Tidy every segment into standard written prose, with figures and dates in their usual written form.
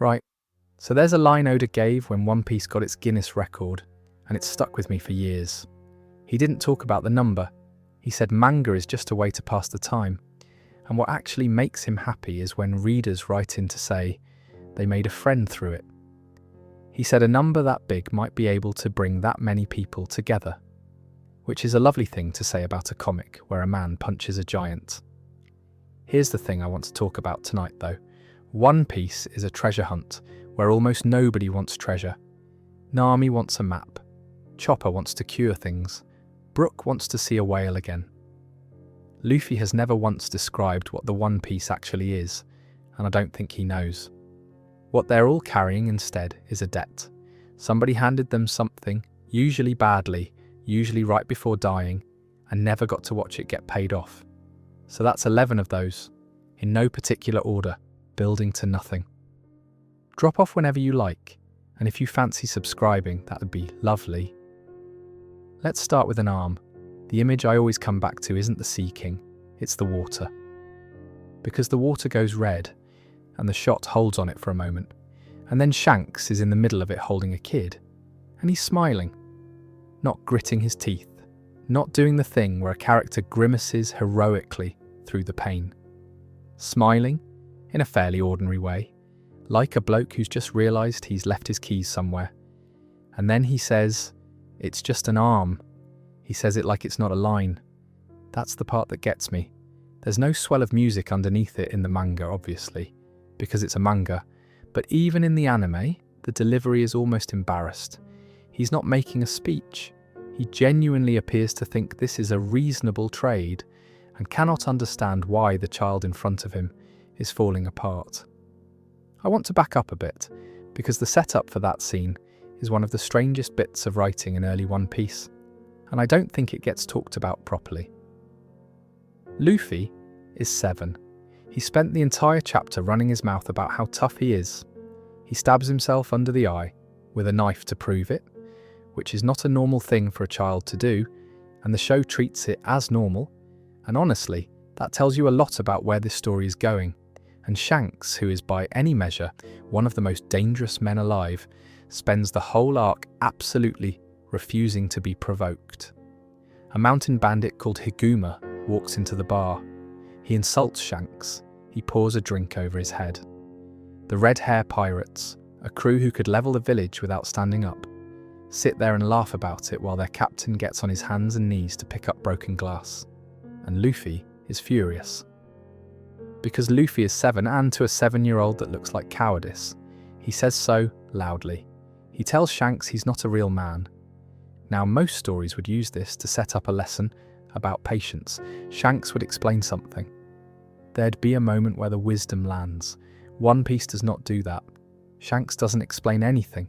Right, so there's a line Oda gave when One Piece got its Guinness record, and it's stuck with me for years. He didn't talk about the number. He said manga is just a way to pass the time, and what actually makes him happy is when readers write in to say they made a friend through it. He said a number that big might be able to bring that many people together, which is a lovely thing to say about a comic where a man punches a giant. Here's the thing I want to talk about tonight though. One Piece is a treasure hunt where almost nobody wants treasure. Nami wants a map. Chopper wants to cure things. Brook wants to see a whale again. Luffy has never once described what the One Piece actually is, and I don't think he knows. What they're all carrying instead is a debt. Somebody handed them something, usually badly, usually right before dying, and never got to watch it get paid off. So that's 11 of those, in no particular order, building to nothing. Drop off whenever you like, and if you fancy subscribing, that would be lovely. Let's start with an arm. The image I always come back to isn't the Sea King, it's the water. Because the water goes red, and the shot holds on it for a moment, and then Shanks is in the middle of it holding a kid, and he's smiling, not gritting his teeth, not doing the thing where a character grimaces heroically through the pain. Smiling, in a fairly ordinary way, like a bloke who's just realised he's left his keys somewhere. And then he says, "It's just an arm." He says it like it's not a line. That's the part that gets me. There's no swell of music underneath it in the manga, obviously, because it's a manga, but even in the anime, the delivery is almost embarrassed. He's not making a speech. He genuinely appears to think this is a reasonable trade and cannot understand why the child in front of him is falling apart. I want to back up a bit, because the setup for that scene is one of the strangest bits of writing in early One Piece, and I don't think it gets talked about properly. Luffy is 7. He spent the entire chapter running his mouth about how tough he is. He stabs himself under the eye with a knife to prove it, which is not a normal thing for a child to do, and the show treats it as normal, and honestly, that tells you a lot about where this story is going. And Shanks, who is by any measure one of the most dangerous men alive, spends the whole arc absolutely refusing to be provoked. A mountain bandit called Higuma walks into the bar. He insults Shanks. He pours a drink over his head. The Red Hair Pirates, a crew who could level the village without standing up, sit there and laugh about it while their captain gets on his hands and knees to pick up broken glass. And Luffy is furious. Because Luffy is 7, and to a 7-year-old that looks like cowardice, he says so loudly. He tells Shanks he's not a real man. Now, most stories would use this to set up a lesson about patience. Shanks would explain something. There'd be a moment where the wisdom lands. One Piece does not do that. Shanks doesn't explain anything,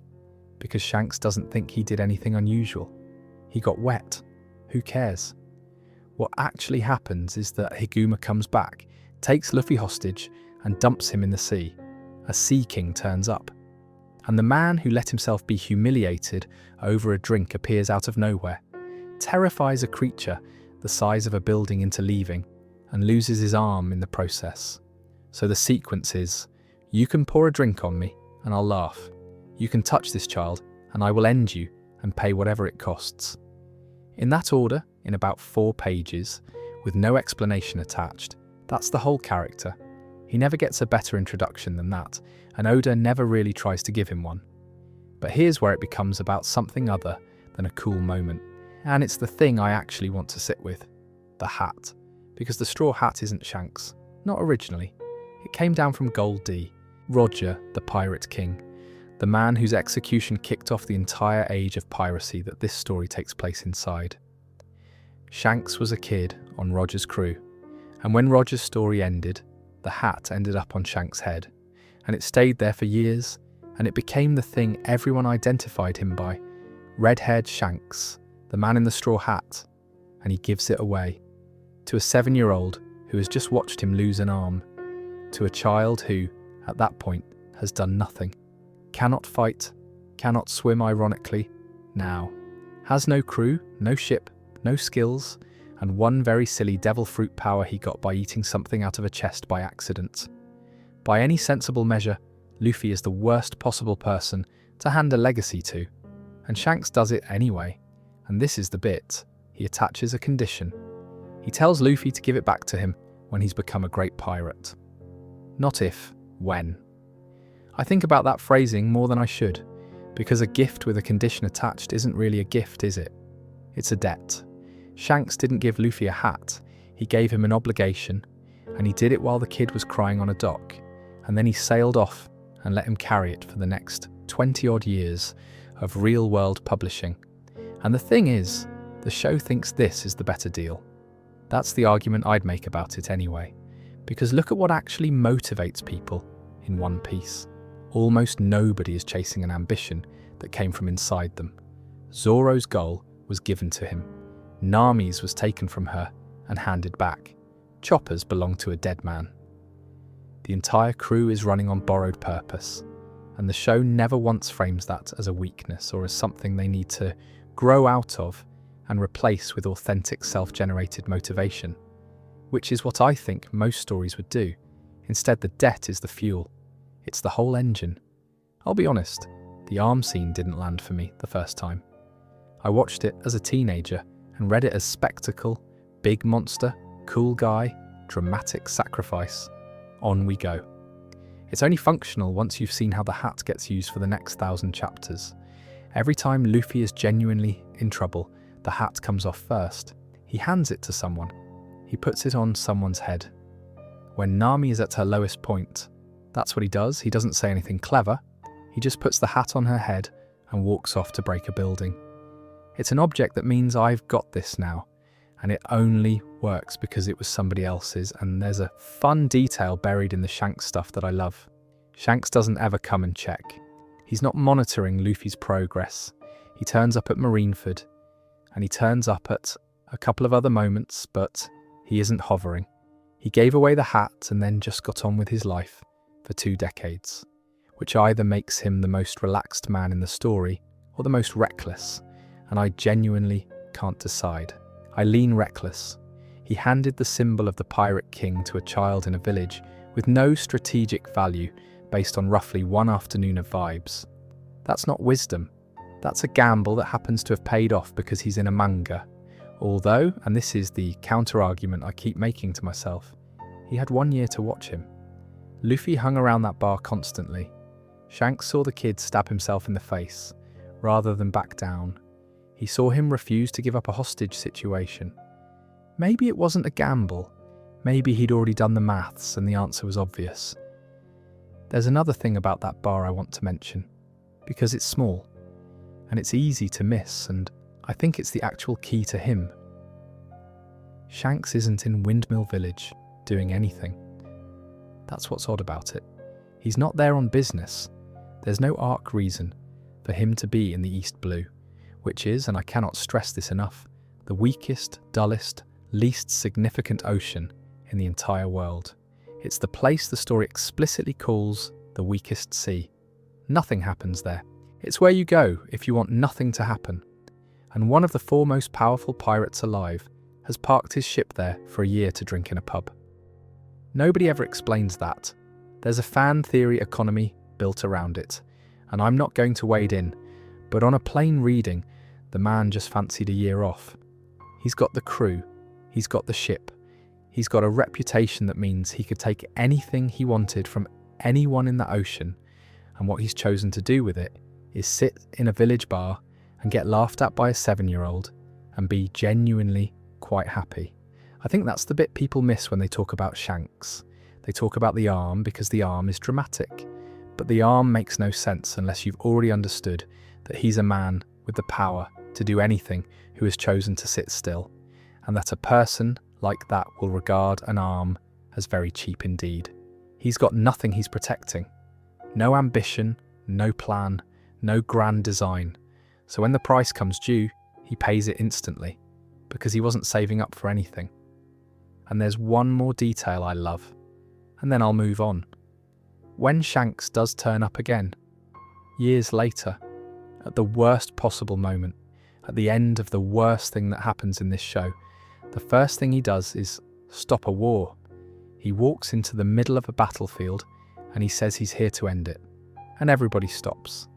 because Shanks doesn't think he did anything unusual. He got wet. Who cares? What actually happens is that Higuma comes back, takes Luffy hostage, and dumps him in the sea. A Sea King turns up. And the man who let himself be humiliated over a drink appears out of nowhere, terrifies a creature the size of a building into leaving, and loses his arm in the process. So the sequence is, you can pour a drink on me, and I'll laugh. You can touch this child, and I will end you, and pay whatever it costs. In that order, in about 4 pages, with no explanation attached. That's the whole character. He never gets a better introduction than that, and Oda never really tries to give him one. But here's where it becomes about something other than a cool moment. And it's the thing I actually want to sit with. The hat. Because the straw hat isn't Shanks. Not originally. It came down from Gold D, Roger, the Pirate King, the man whose execution kicked off the entire age of piracy that this story takes place inside. Shanks was a kid on Roger's crew, and when Roger's story ended, the hat ended up on Shanks' head, and it stayed there for years, and it became the thing everyone identified him by. Red-haired Shanks, the man in the straw hat, and he gives it away. To a 7-year-old who has just watched him lose an arm. To a child who, at that point, has done nothing. Cannot fight, cannot swim ironically, now. Has no crew, no ship, no skills, and one very silly devil fruit power he got by eating something out of a chest by accident. By any sensible measure, Luffy is the worst possible person to hand a legacy to, and Shanks does it anyway. And this is the bit. He attaches a condition. He tells Luffy to give it back to him when he's become a great pirate. Not if, when. I think about that phrasing more than I should, because a gift with a condition attached isn't really a gift, is it? It's a debt. Shanks didn't give Luffy a hat, he gave him an obligation, and he did it while the kid was crying on a dock, and then he sailed off and let him carry it for the next 20-odd years of real-world publishing. And the thing is, the show thinks this is the better deal. That's the argument I'd make about it anyway, because look at what actually motivates people in One Piece. Almost nobody is chasing an ambition that came from inside them. Zoro's goal was given to him. Nami's was taken from her and handed back. Chopper's belonged to a dead man. The entire crew is running on borrowed purpose, and the show never once frames that as a weakness or as something they need to grow out of and replace with authentic self-generated motivation, which is what I think most stories would do. Instead, the debt is the fuel. It's the whole engine. I'll be honest, the arm scene didn't land for me the first time. I watched it as a teenager and read it as spectacle, big monster, cool guy, dramatic sacrifice. On we go. It's only functional once you've seen how the hat gets used for the next 1,000 chapters. Every time Luffy is genuinely in trouble, the hat comes off first. He hands it to someone. He puts it on someone's head. When Nami is at her lowest point, that's what he does. He doesn't say anything clever. He just puts the hat on her head and walks off to break a building. It's an object that means I've got this now, and it only works because it was somebody else's, and there's a fun detail buried in the Shanks stuff that I love. Shanks doesn't ever come and check. He's not monitoring Luffy's progress. He turns up at Marineford, and he turns up at a couple of other moments, but he isn't hovering. He gave away the hat and then just got on with his life for 2 decades, which either makes him the most relaxed man in the story or the most reckless, and I genuinely can't decide. I lean reckless. He handed the symbol of the Pirate King to a child in a village with no strategic value based on roughly 1 afternoon of vibes. That's not wisdom. That's a gamble that happens to have paid off because he's in a manga. Although, and this is the counter-argument I keep making to myself, he had 1 year to watch him. Luffy hung around that bar constantly. Shanks saw the kid stab himself in the face, rather than back down. He saw him refuse to give up a hostage situation. Maybe it wasn't a gamble. Maybe he'd already done the maths and the answer was obvious. There's another thing about that bar I want to mention, because it's small, and it's easy to miss, and I think it's the actual key to him. Shanks isn't in Windmill Village doing anything. That's what's odd about it. He's not there on business. There's no arc reason for him to be in the East Blue, which is, and I cannot stress this enough, the weakest, dullest, least significant ocean in the entire world. It's the place the story explicitly calls the weakest sea. Nothing happens there. It's where you go if you want nothing to happen. And one of the 4 most powerful pirates alive has parked his ship there for a year to drink in a pub. Nobody ever explains that. There's a fan theory economy built around it, and I'm not going to wade in, but on a plain reading, the man just fancied a year off. He's got the crew, he's got the ship, he's got a reputation that means he could take anything he wanted from anyone in the ocean, and what he's chosen to do with it is sit in a village bar and get laughed at by a 7-year-old and be genuinely quite happy. I think that's the bit people miss when they talk about Shanks. They talk about the arm because the arm is dramatic, but the arm makes no sense unless you've already understood that he's a man with the power to do anything who has chosen to sit still, and that a person like that will regard an arm as very cheap indeed. He's got nothing he's protecting. No ambition, no plan, no grand design. So when the price comes due, he pays it instantly, because he wasn't saving up for anything. And there's one more detail I love, and then I'll move on. When Shanks does turn up again, years later, at the worst possible moment, at the end of the worst thing that happens in this show, the first thing he does is stop a war. He walks into the middle of a battlefield and he says he's here to end it. and everybody stops.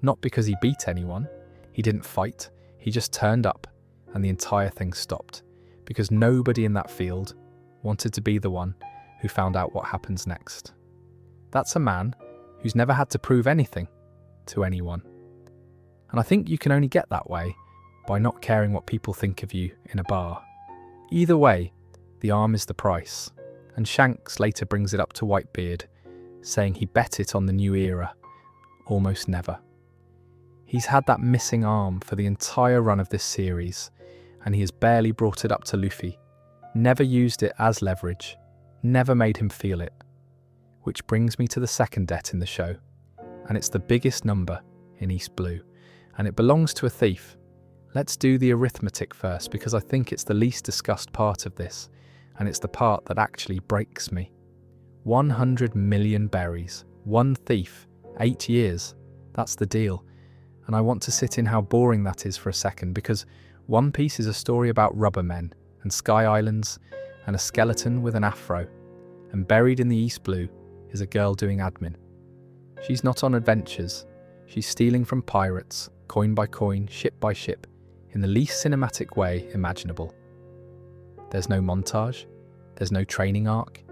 Not because he beat anyone, he didn't fight, he just turned up, and the entire thing stopped, because nobody in that field wanted to be the one who found out what happens next. That's a man who's never had to prove anything to anyone. And I think you can only get that way by not caring what people think of you in a bar. Either way, the arm is the price, and Shanks later brings it up to Whitebeard, saying he bet it on the new era, almost never. He's had that missing arm for the entire run of this series, and he has barely brought it up to Luffy, never used it as leverage, never made him feel it. Which brings me to the second debt in the show, and it's the biggest number in East Blue, and it belongs to a thief. Let's do the arithmetic first, because I think it's the least discussed part of this, and it's the part that actually breaks me. 100 million berries, one thief, 8 years, that's the deal. And I want to sit in how boring that is for a second, because One Piece is a story about rubber men and sky islands and a skeleton with an afro, and buried in the East Blue is a girl doing admin. She's not on adventures, she's stealing from pirates, coin by coin, ship by ship, in the least cinematic way imaginable. There's no montage, there's no training arc,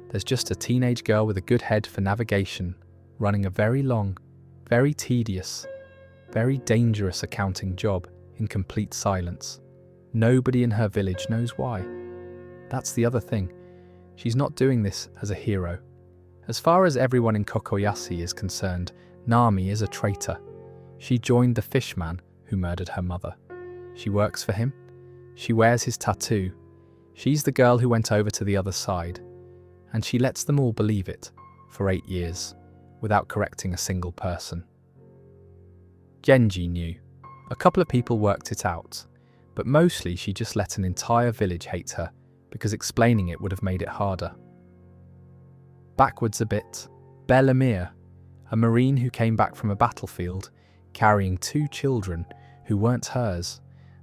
there's just a teenage girl with a good head for navigation, running a very long, very tedious, very dangerous accounting job in complete silence. Nobody in her village knows why. That's the other thing. She's not doing this as a hero. As far as everyone in Kokoyashi is concerned, Nami is a traitor. She joined the fishman who murdered her mother. She works for him. She wears his tattoo. She's the girl who went over to the other side. And she lets them all believe it for 8 years, without correcting a single person. Genji knew. A couple of people worked it out, but mostly she just let an entire village hate her, because explaining it would have made it harder. Backwards a bit, Bellemere, a marine who came back from a battlefield, carrying 2 children who weren't hers,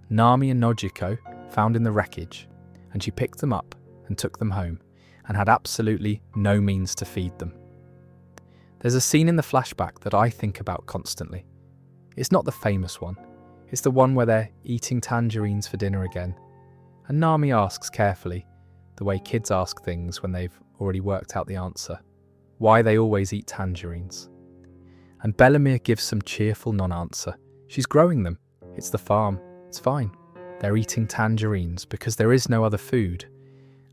Nami and Nojiko, found in the wreckage, and she picked them up and took them home, and had absolutely no means to feed them. There's a scene in the flashback that I think about constantly. It's not the famous one, it's the one where they're eating tangerines for dinner again, and Nami asks carefully, the way kids ask things when they've already worked out the answer, why they always eat tangerines. And Bellemere gives some cheerful non-answer. She's growing them, it's the farm, it's fine. They're eating tangerines because there is no other food.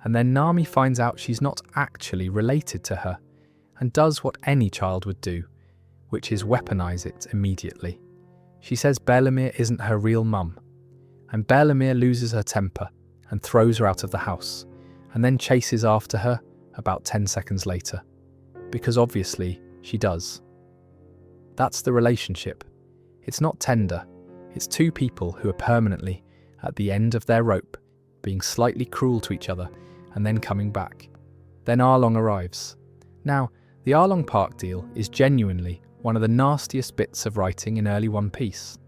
And then Nami finds out she's not actually related to her, and does what any child would do, which is weaponize it immediately. She says Bellemere isn't her real mum, and Bellemere loses her temper and throws her out of the house, and then chases after her about 10 seconds later, because obviously she does. That's the relationship. It's not tender, it's 2 people who are permanently at the end of their rope, being slightly cruel to each other, and then coming back. Then Arlong arrives. Now, the Arlong Park deal is genuinely one of the nastiest bits of writing in early One Piece,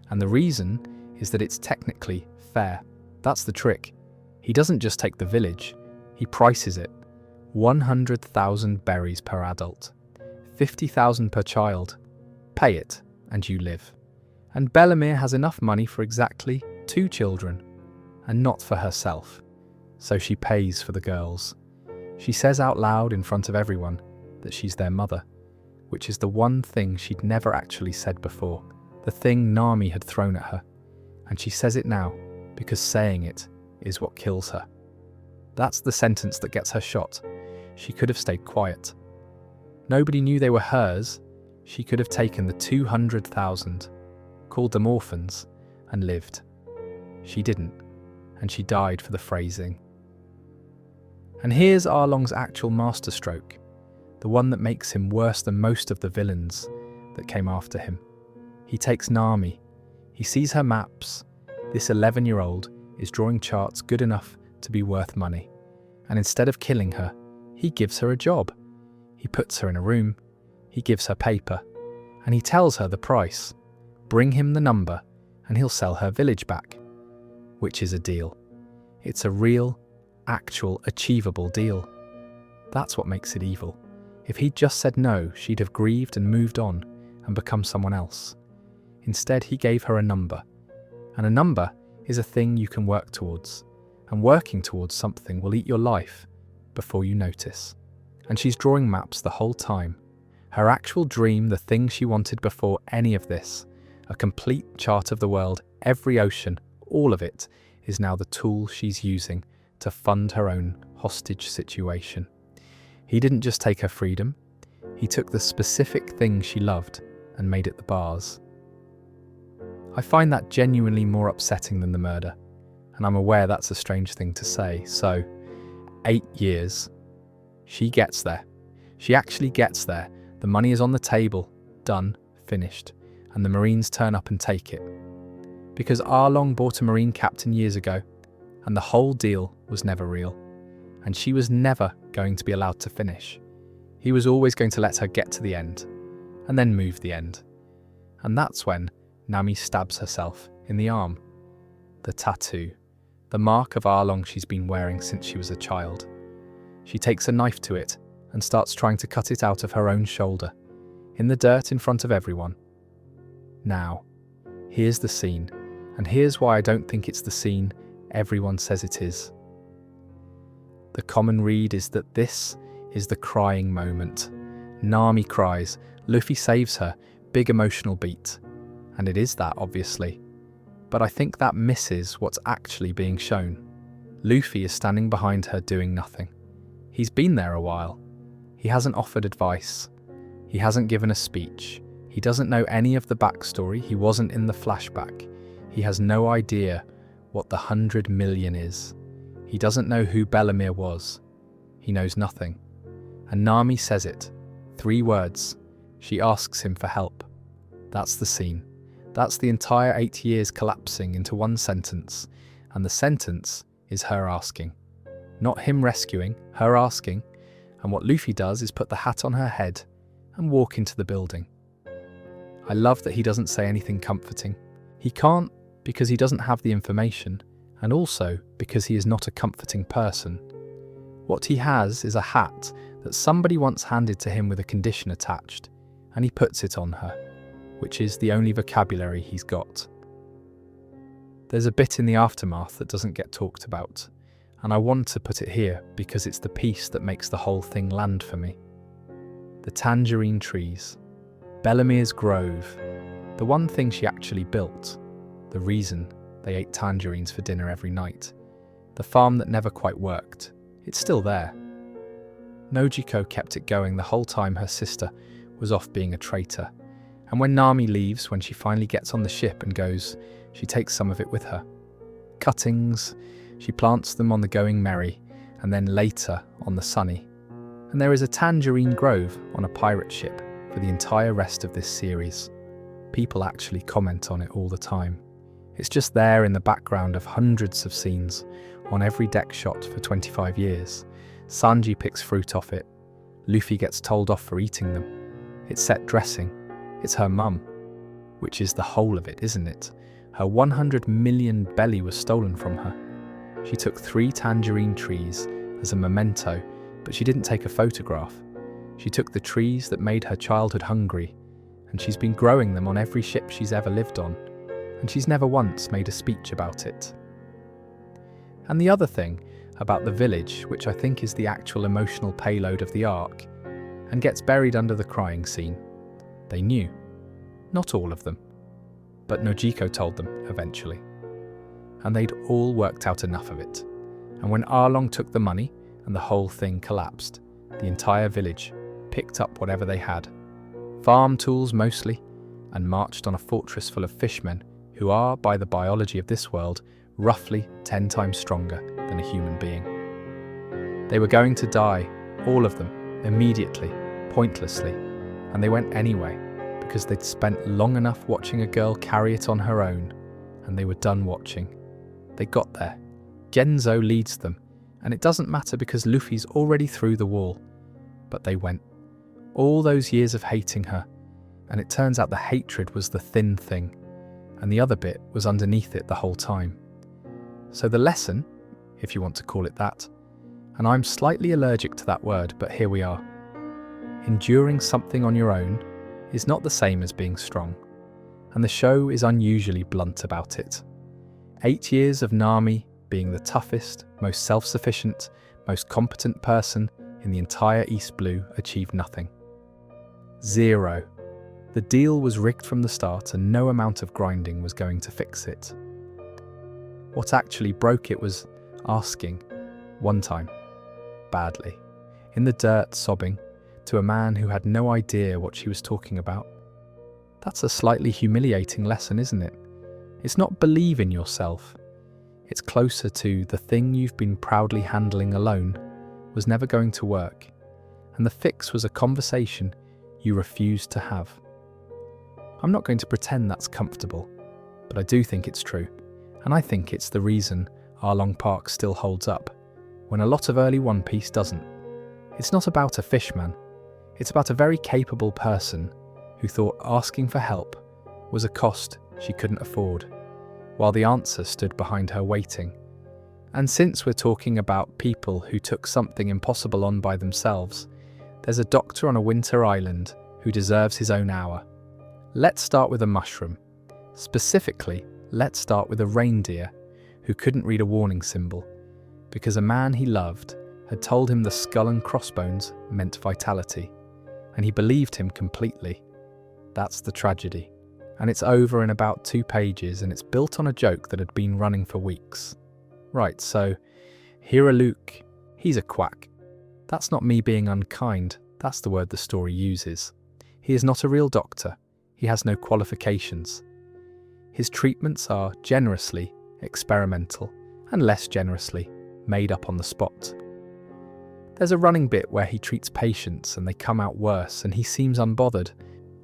and the reason is that it's technically fair. That's the trick. He doesn't just take the village, he prices it. 100,000 berries per adult, 50,000 per child. Pay it, and you live. And Bellemere has enough money for exactly 2 children, and not for herself. So she pays for the girls. She says out loud in front of everyone that she's their mother, which is the one thing she'd never actually said before, the thing Nami had thrown at her. And she says it now, because saying it is what kills her. That's the sentence that gets her shot. She could have stayed quiet. Nobody knew they were hers. She could have taken the 200,000, called them orphans, and lived. She didn't, and she died for the phrasing. And here's Arlong's actual masterstroke, the one that makes him worse than most of the villains that came after him. He takes Nami. He sees her maps. This 11-year-old is drawing charts good enough to be worth money. And instead of killing her, he gives her a job. He puts her in a room. He gives her paper. And he tells her the price. Bring him the number, and he'll sell her village back. Which is a deal. It's a real, actual, achievable deal. That's what makes it evil. If he'd just said no, she'd have grieved and moved on and become someone else. Instead, he gave her a number. And a number is a thing you can work towards. And working towards something will eat your life before you notice. And she's drawing maps the whole time. Her actual dream, the thing she wanted before any of this, a complete chart of the world, every ocean, all of it, is now the tool she's using to fund her own hostage situation. He didn't just take her freedom, he took the specific thing she loved and made it the bars. I find that genuinely more upsetting than the murder, and I'm aware that's a strange thing to say. So, 8 years. She gets there. She actually gets there. The money is on the table, done, finished, and the Marines turn up and take it. Because Arlong bought a Marine captain years ago, and the whole deal was never real. And she was never going to be allowed to finish. He was always going to let her get to the end, and then move the end. And that's when Nami stabs herself in the arm. The tattoo, the mark of Arlong she's been wearing since she was a child. She takes a knife to it and starts trying to cut it out of her own shoulder, in the dirt in front of everyone. Now, here's the scene, and here's why I don't think it's the scene everyone says it is. The common read is that this is the crying moment. Nami cries, Luffy saves her, big emotional beat. And it is that, obviously. But I think that misses what's actually being shown. Luffy is standing behind her doing nothing. He's been there a while. He hasn't offered advice. He hasn't given a speech. He doesn't know any of the backstory. He wasn't in the flashback. He has no idea what the 100 million is. He doesn't know who Bellemere was. He knows nothing. And Nami says it. 3 words. She asks him for help. That's the scene. That's the entire 8 years collapsing into one sentence. And the sentence is her asking. Not him rescuing, her asking. And what Luffy does is put the hat on her head and walk into the building. I love that he doesn't say anything comforting. He can't because he doesn't have the information, and also because he is not a comforting person. What he has is a hat that somebody once handed to him with a condition attached, and he puts it on her, which is the only vocabulary he's got. There's a bit in the aftermath that doesn't get talked about, and I want to put it here because it's the piece that makes the whole thing land for me. The tangerine trees. Bellemere's grove. The one thing she actually built. The reason they ate tangerines for dinner every night. The farm that never quite worked. It's still there. Nojiko kept it going the whole time her sister was off being a traitor. And when Nami leaves, when she finally gets on the ship and goes, she takes some of it with her. Cuttings, she plants them on the Going Merry, and then later on the Sunny. And there is a tangerine grove on a pirate ship for the entire rest of this series. People actually comment on it all the time. It's just there in the background of hundreds of scenes, on every deck shot for 25 years. Sanji picks fruit off it. Luffy gets told off for eating them. It's set dressing. It's her mum. Which is the whole of it, isn't it? Her 100 million belly was stolen from her. She took 3 tangerine trees as a memento, but she didn't take a photograph. She took the trees that made her childhood hungry, and she's been growing them on every ship she's ever lived on, and she's never once made a speech about it. And the other thing about the village, which I think is the actual emotional payload of the arc, and gets buried under the crying scene. They knew. Not all of them. But Nojiko told them, eventually. And they'd all worked out enough of it. And when Arlong took the money, and the whole thing collapsed, the entire village picked up whatever they had. Farm tools mostly, and marched on a fortress full of fishmen who are, by the biology of this world, roughly 10 times stronger than a human being. They were going to die, all of them, immediately, pointlessly, and they went anyway, because they'd spent long enough watching a girl carry it on her own, and they were done watching. They got there. Genzo leads them, and it doesn't matter because Luffy's already through the wall. But they went. All those years of hating her, and it turns out the hatred was the thin thing, and the other bit was underneath it the whole time. So the lesson, if you want to call it that, and I'm slightly allergic to that word, but here we are. Enduring something on your own is not the same as being strong, and the show is unusually blunt about it. 8 years of Nami being the toughest, most self-sufficient, most competent person in the entire East Blue achieved nothing. 0. The deal was rigged from the start and no amount of grinding was going to fix it. What actually broke it was asking, one time, badly, in the dirt sobbing, to a man who had no idea what she was talking about. That's a slightly humiliating lesson, isn't it? It's not believe in yourself. It's closer to the thing you've been proudly handling alone was never going to work, and the fix was a conversation you refused to have. I'm not going to pretend that's comfortable, but I do think it's true, and I think it's the reason Arlong Park still holds up, when a lot of early One Piece doesn't. It's not about a fishman, it's about a very capable person who thought asking for help was a cost she couldn't afford, while the answer stood behind her waiting. And since we're talking about people who took something impossible on by themselves, there's a doctor on a winter island who deserves his own hour. Let's start with a mushroom. Specifically, let's start with a reindeer who couldn't read a warning symbol because a man he loved had told him the skull and crossbones meant vitality, and he believed him completely. That's the tragedy. And it's over in about 2 pages, and it's built on a joke that had been running for weeks. Right, so Hero Luke, he's a quack. That's not me being unkind, that's the word the story uses. He is not a real doctor. He has no qualifications. His treatments are generously experimental and less generously made up on the spot. There's a running bit where he treats patients and they come out worse and he seems unbothered,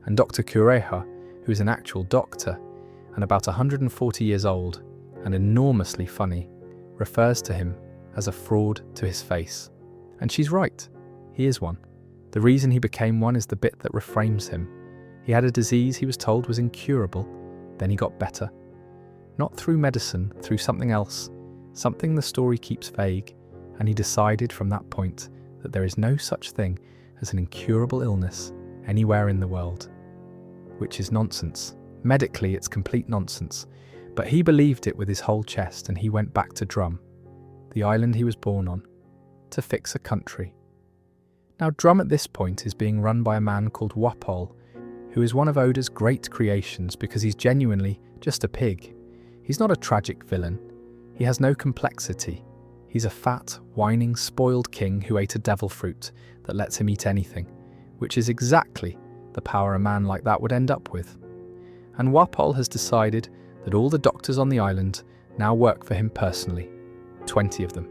and Dr. Kureha, who is an actual doctor and about 140 years old and enormously funny, refers to him as a fraud to his face. And she's right, he is one. The reason he became one is the bit that reframes him. He had a disease he was told was incurable, then he got better. Not through medicine, through something else, something the story keeps vague, and he decided from that point that there is no such thing as an incurable illness anywhere in the world. Which is nonsense. Medically, it's complete nonsense. But he believed it with his whole chest, and he went back to Drum, the island he was born on, to fix a country. Now Drum at this point is being run by a man called Wapol, who is one of Oda's great creations because he's genuinely just a pig. He's not a tragic villain. He has no complexity. He's a fat, whining, spoiled king who ate a devil fruit that lets him eat anything, which is exactly the power a man like that would end up with. And Wapol has decided that all the doctors on the island now work for him personally, 20 of them,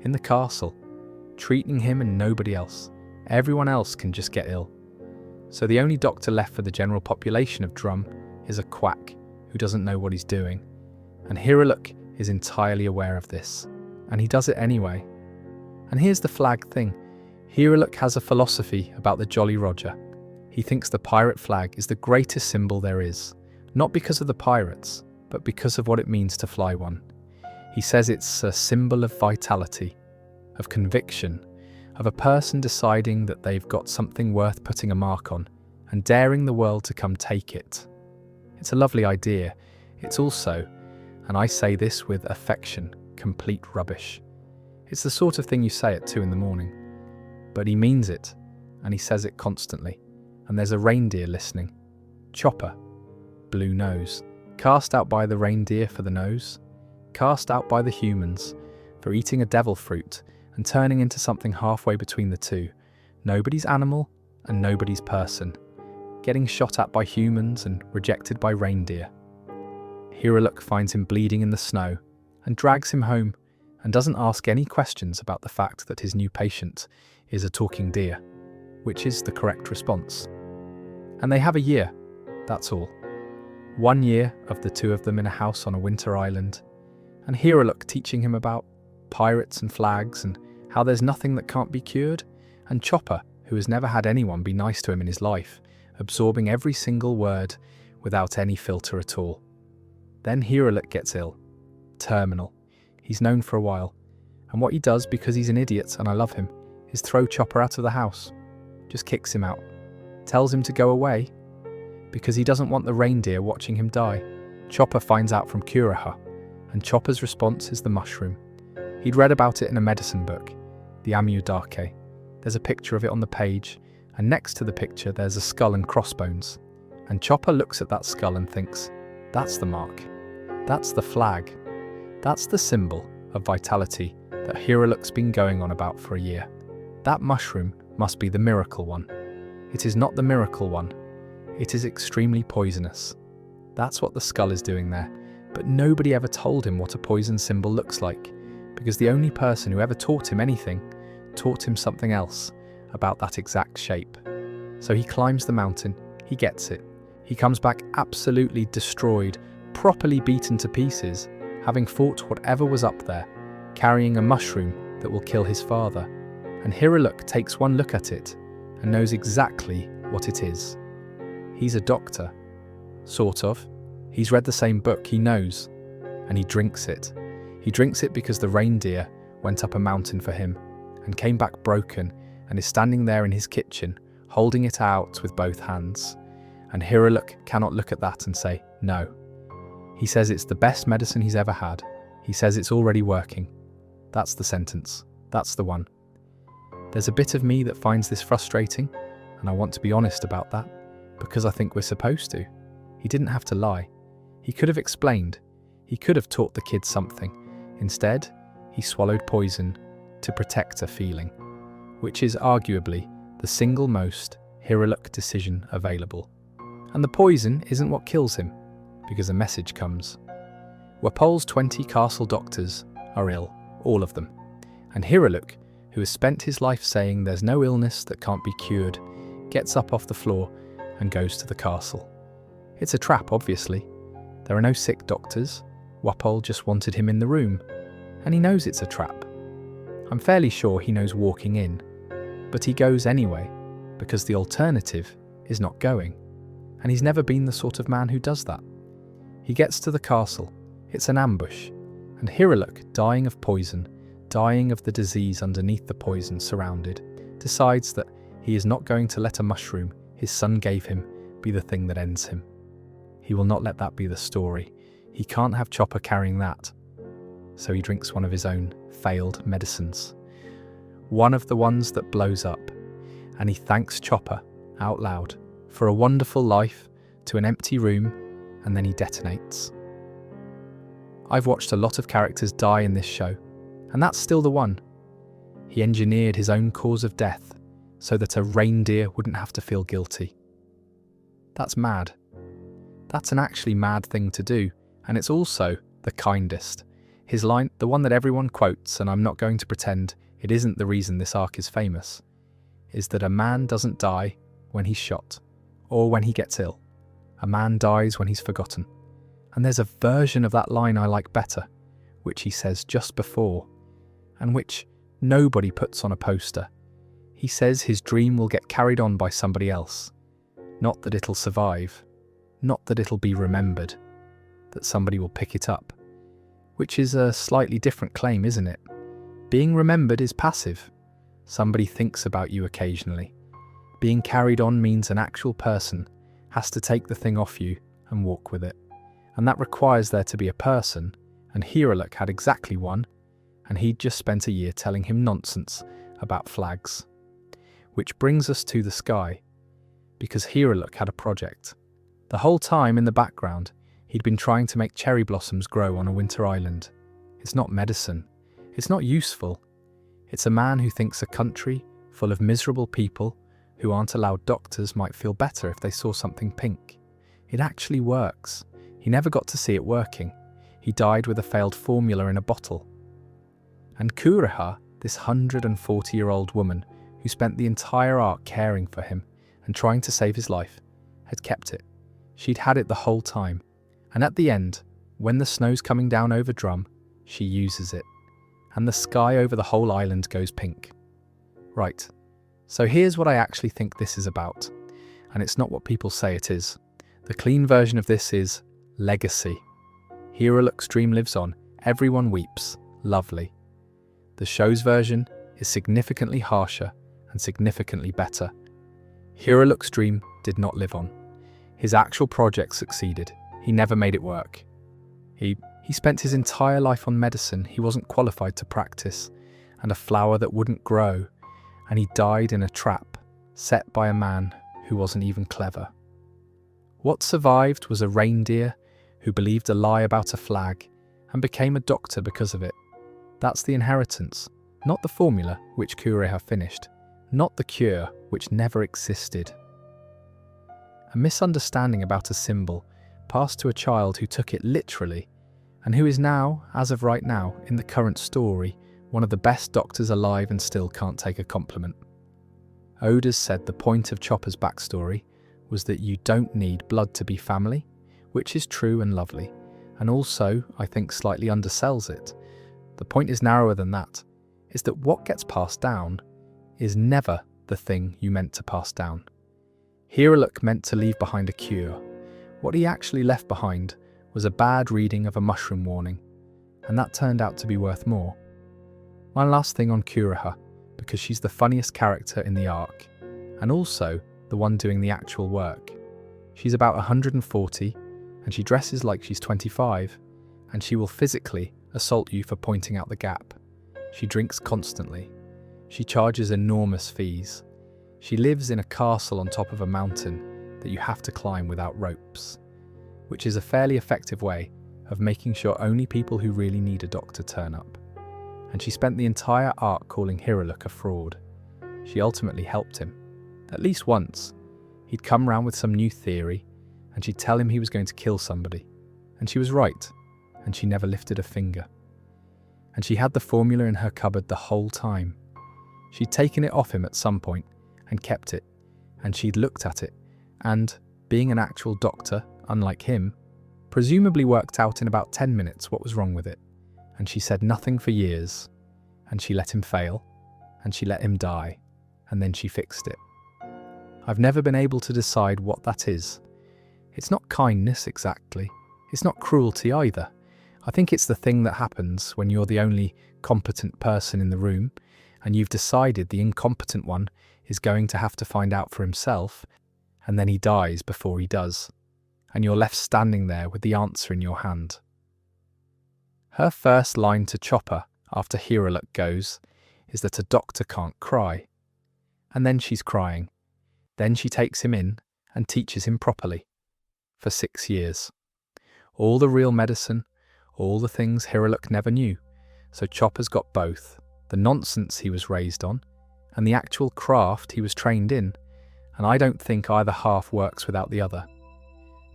in the castle, treating him and nobody else. Everyone else can just get ill. So the only doctor left for the general population of Drum is a quack who doesn't know what he's doing. And Hiruluk is entirely aware of this, and he does it anyway. And here's the flag thing. Hiruluk has a philosophy about the Jolly Roger. He thinks the pirate flag is the greatest symbol there is, not because of the pirates, but because of what it means to fly one. He says it's a symbol of vitality, of conviction, of a person deciding that they've got something worth putting a mark on and daring the world to come take it. It's a lovely idea. It's also, and I say this with affection, complete rubbish. It's the sort of thing you say at 2 a.m, but he means it, and he says it constantly. And there's a reindeer listening. Chopper, blue nose, cast out by the reindeer for the nose, cast out by the humans for eating a devil fruit and turning into something halfway between the two. Nobody's animal and nobody's person, getting shot at by humans and rejected by reindeer. Hiruluk finds him bleeding in the snow and drags him home and doesn't ask any questions about the fact that his new patient is a talking deer, which is the correct response. And they have a year, that's all. 1 year of the 2 of them in a house on a winter island, and Hiruluk teaching him about pirates and flags and how there's nothing that can't be cured, and Chopper, who has never had anyone be nice to him in his life, absorbing every single word without any filter at all. Then Hiruluk gets ill. Terminal. He's known for a while, and what he does, because he's an idiot and I love him, is throw Chopper out of the house. just kicks him out, tells him to go away, because he doesn't want the reindeer watching him die. Chopper finds out from Kuraha, and Chopper's response is the mushroom. He'd read about it in a medicine book, the Amudake. There's a picture of it on the page, and next to the picture there's a skull and crossbones. And Chopper looks at that skull and thinks, that's the mark. That's the flag. That's the symbol of vitality that Hiraluk's been going on about for a year. That mushroom must be the miracle one. It is not the miracle one. It is extremely poisonous. That's what the skull is doing there, but nobody ever told him what a poison symbol looks like, because the only person who ever taught him anything taught him something else about that exact shape. So he climbs the mountain, he gets it. He comes back absolutely destroyed, properly beaten to pieces, having fought whatever was up there, carrying a mushroom that will kill his father. And Hiraluk takes one look at it and knows exactly what it is. He's a doctor. Sort of. He's read the same book, he knows. And he drinks it. He drinks it because the reindeer went up a mountain for him and came back broken and is standing there in his kitchen, holding it out with both hands. And Hiraluk cannot look at that and say, no. He says it's the best medicine he's ever had. He says it's already working. That's the sentence. That's the one. There's a bit of me that finds this frustrating, and I want to be honest about that, because I think we're supposed to. He didn't have to lie. He could have explained. He could have taught the kids something. Instead, he swallowed poison to protect a feeling, which is arguably the single most Hiraluk decision available. And the poison isn't what kills him, because a message comes. Wapol's 20 castle doctors are ill, all of them. And Hiraluk, who has spent his life saying there's no illness that can't be cured, gets up off the floor and goes to the castle. It's a trap, obviously. There are no sick doctors. Wapol just wanted him in the room, and he knows it's a trap. I'm fairly sure he knows walking in, but he goes anyway, because the alternative is not going. And he's never been the sort of man who does that. He gets to the castle. It's an ambush, and Hiraluk, dying of poison, dying of the disease underneath the poison surrounded, decides that he is not going to let a mushroom his son gave him be the thing that ends him. He will not let that be the story. He can't have Chopper carrying that. So he drinks one of his own failed medicines. One of the ones that blows up, and he thanks Chopper out loud for a wonderful life to an empty room, and then he detonates. I've watched a lot of characters die in this show, and that's still the one. He engineered his own cause of death so that a reindeer wouldn't have to feel guilty. That's mad. That's an actually mad thing to do, and it's also the kindest. His line, the one that everyone quotes, and I'm not going to pretend it isn't the reason this arc is famous, is that a man doesn't die when he's shot, or when he gets ill. A man dies when he's forgotten. And there's a version of that line I like better, which he says just before, and which nobody puts on a poster. He says his dream will get carried on by somebody else. Not that it'll survive. Not that it'll be remembered. That somebody will pick it up. Which is a slightly different claim, isn't it? Being remembered is passive. Somebody thinks about you occasionally. Being carried on means an actual person has to take the thing off you and walk with it. And that requires there to be a person, and Hiraluk had exactly one, and he'd just spent a year telling him nonsense about flags. Which brings us to the sky, because Hiraluk had a project. The whole time in the background, he'd been trying to make cherry blossoms grow on a winter island. It's not medicine. It's not useful. It's a man who thinks a country full of miserable people who aren't allowed doctors might feel better if they saw something pink. It actually works. He never got to see it working. He died with a failed formula in a bottle. And Kuraha, this 140-year-old woman who spent the entire arc caring for him and trying to save his life, had kept it. She'd had it the whole time. And at the end, when the snow's coming down over Drum, she uses it. And the sky over the whole island goes pink. Right. So here's what I actually think this is about. And it's not what people say it is. The clean version of this is legacy. Hiraluk's dream lives on. Everyone weeps. Lovely. The show's version is significantly harsher and significantly better, Hiraluk's dream did not live on. His actual project succeeded. He never made it work. He spent his entire life on medicine he wasn't qualified to practice, and a flower that wouldn't grow, and he died in a trap set by a man who wasn't even clever. What survived was a reindeer who believed a lie about a flag and became a doctor because of it. That's the inheritance, not the formula which Kureha finished, not the cure which never existed. A misunderstanding about a symbol passed to a child who took it literally, and who is now, as of right now, in the current story, one of the best doctors alive and still can't take a compliment. Odas said the point of Chopper's backstory was that you don't need blood to be family, which is true and lovely, and also, I think, slightly undersells it. The point is narrower than that, is that what gets passed down is never the thing you meant to pass down. Hiraluk meant to leave behind a cure. What he actually left behind was a bad reading of a mushroom warning, and that turned out to be worth more. One last thing on Kureha, because she's the funniest character in the arc, and also the one doing the actual work. She's about 140, and she dresses like she's 25, and she will physically assault you for pointing out the gap. She drinks constantly. She charges enormous fees. She lives in a castle on top of a mountain that you have to climb without ropes, which is a fairly effective way of making sure only people who really need a doctor turn up. And she spent the entire arc calling Hiraluk a fraud. She ultimately helped him. At least once. He'd come round with some new theory, and she'd tell him he was going to kill somebody. And she was right, and she never lifted a finger. And she had the formula in her cupboard the whole time. She'd taken it off him at some point, and kept it, and she'd looked at it, and, being an actual doctor, unlike him, presumably worked out in about 10 minutes what was wrong with it. And she said nothing for years, and she let him fail, and she let him die, and then she fixed it. I've never been able to decide what that is. It's not kindness exactly. It's not cruelty either. I think it's the thing that happens when you're the only competent person in the room, and you've decided the incompetent one is going to have to find out for himself, and then he dies before he does, and you're left standing there with the answer in your hand. Her first line to Chopper after Hiraluk goes is that a doctor can't cry. And then she's crying. Then she takes him in and teaches him properly. For 6 years. All the real medicine, all the things Hiraluk never knew. So Chopper's got both, the nonsense he was raised on, and the actual craft he was trained in, and I don't think either half works without the other.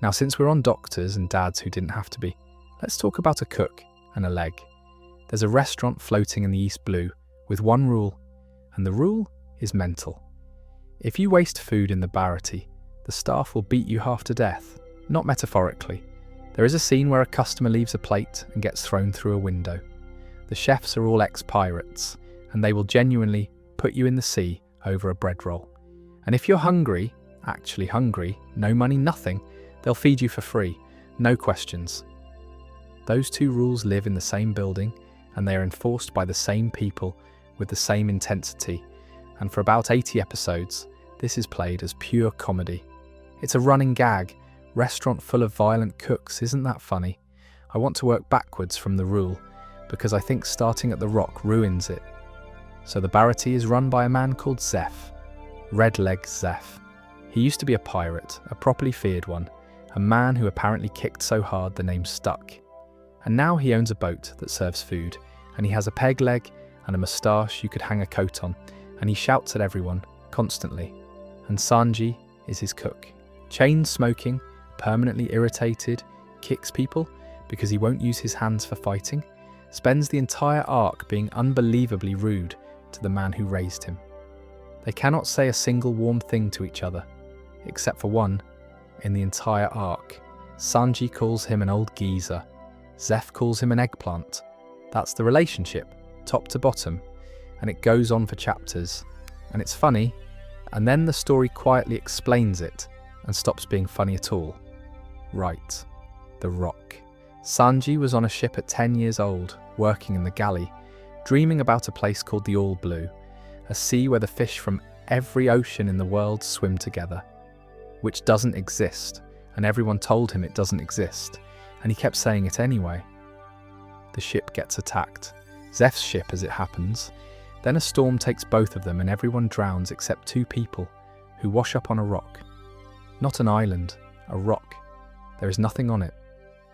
Now, since we're on doctors and dads who didn't have to be, let's talk about a cook and a leg. There's a restaurant floating in the East Blue with one rule, and the rule is mental. If you waste food in the Barity, the staff will beat you half to death, not metaphorically. There is a scene where a customer leaves a plate and gets thrown through a window. The chefs are all ex-pirates, and they will genuinely put you in the sea over a bread roll. And if you're hungry, actually hungry, no money, nothing, they'll feed you for free, no questions. Those two rules live in the same building, and they are enforced by the same people with the same intensity. And for about 80 episodes, this is played as pure comedy. It's a running gag. Restaurant full of violent cooks, isn't that funny? I want to work backwards from the rule, because I think starting at the rock ruins it. So the Barity is run by a man called Zeph. Redleg Zeph. He used to be a pirate, a properly feared one, a man who apparently kicked so hard the name stuck. And now he owns a boat that serves food, and he has a peg leg and a moustache you could hang a coat on, and he shouts at everyone, constantly. And Sanji is his cook. Chain smoking, permanently irritated, kicks people because he won't use his hands for fighting, spends the entire arc being unbelievably rude to the man who raised him. They cannot say a single warm thing to each other, except for one, in the entire arc. Sanji calls him an old geezer. Zeph calls him an eggplant. That's the relationship, top to bottom, and it goes on for chapters. And it's funny, and then the story quietly explains it and stops being funny at all. Right, the rock. Sanji was on a ship at 10 years old, working in the galley, dreaming about a place called the All Blue, a sea where the fish from every ocean in the world swim together, which doesn't exist, and everyone told him it doesn't exist, and he kept saying it anyway. The ship gets attacked, Zeph's ship as it happens. Then a storm takes both of them and everyone drowns except 2 people, who wash up on a rock. Not an island, a rock. There is nothing on it.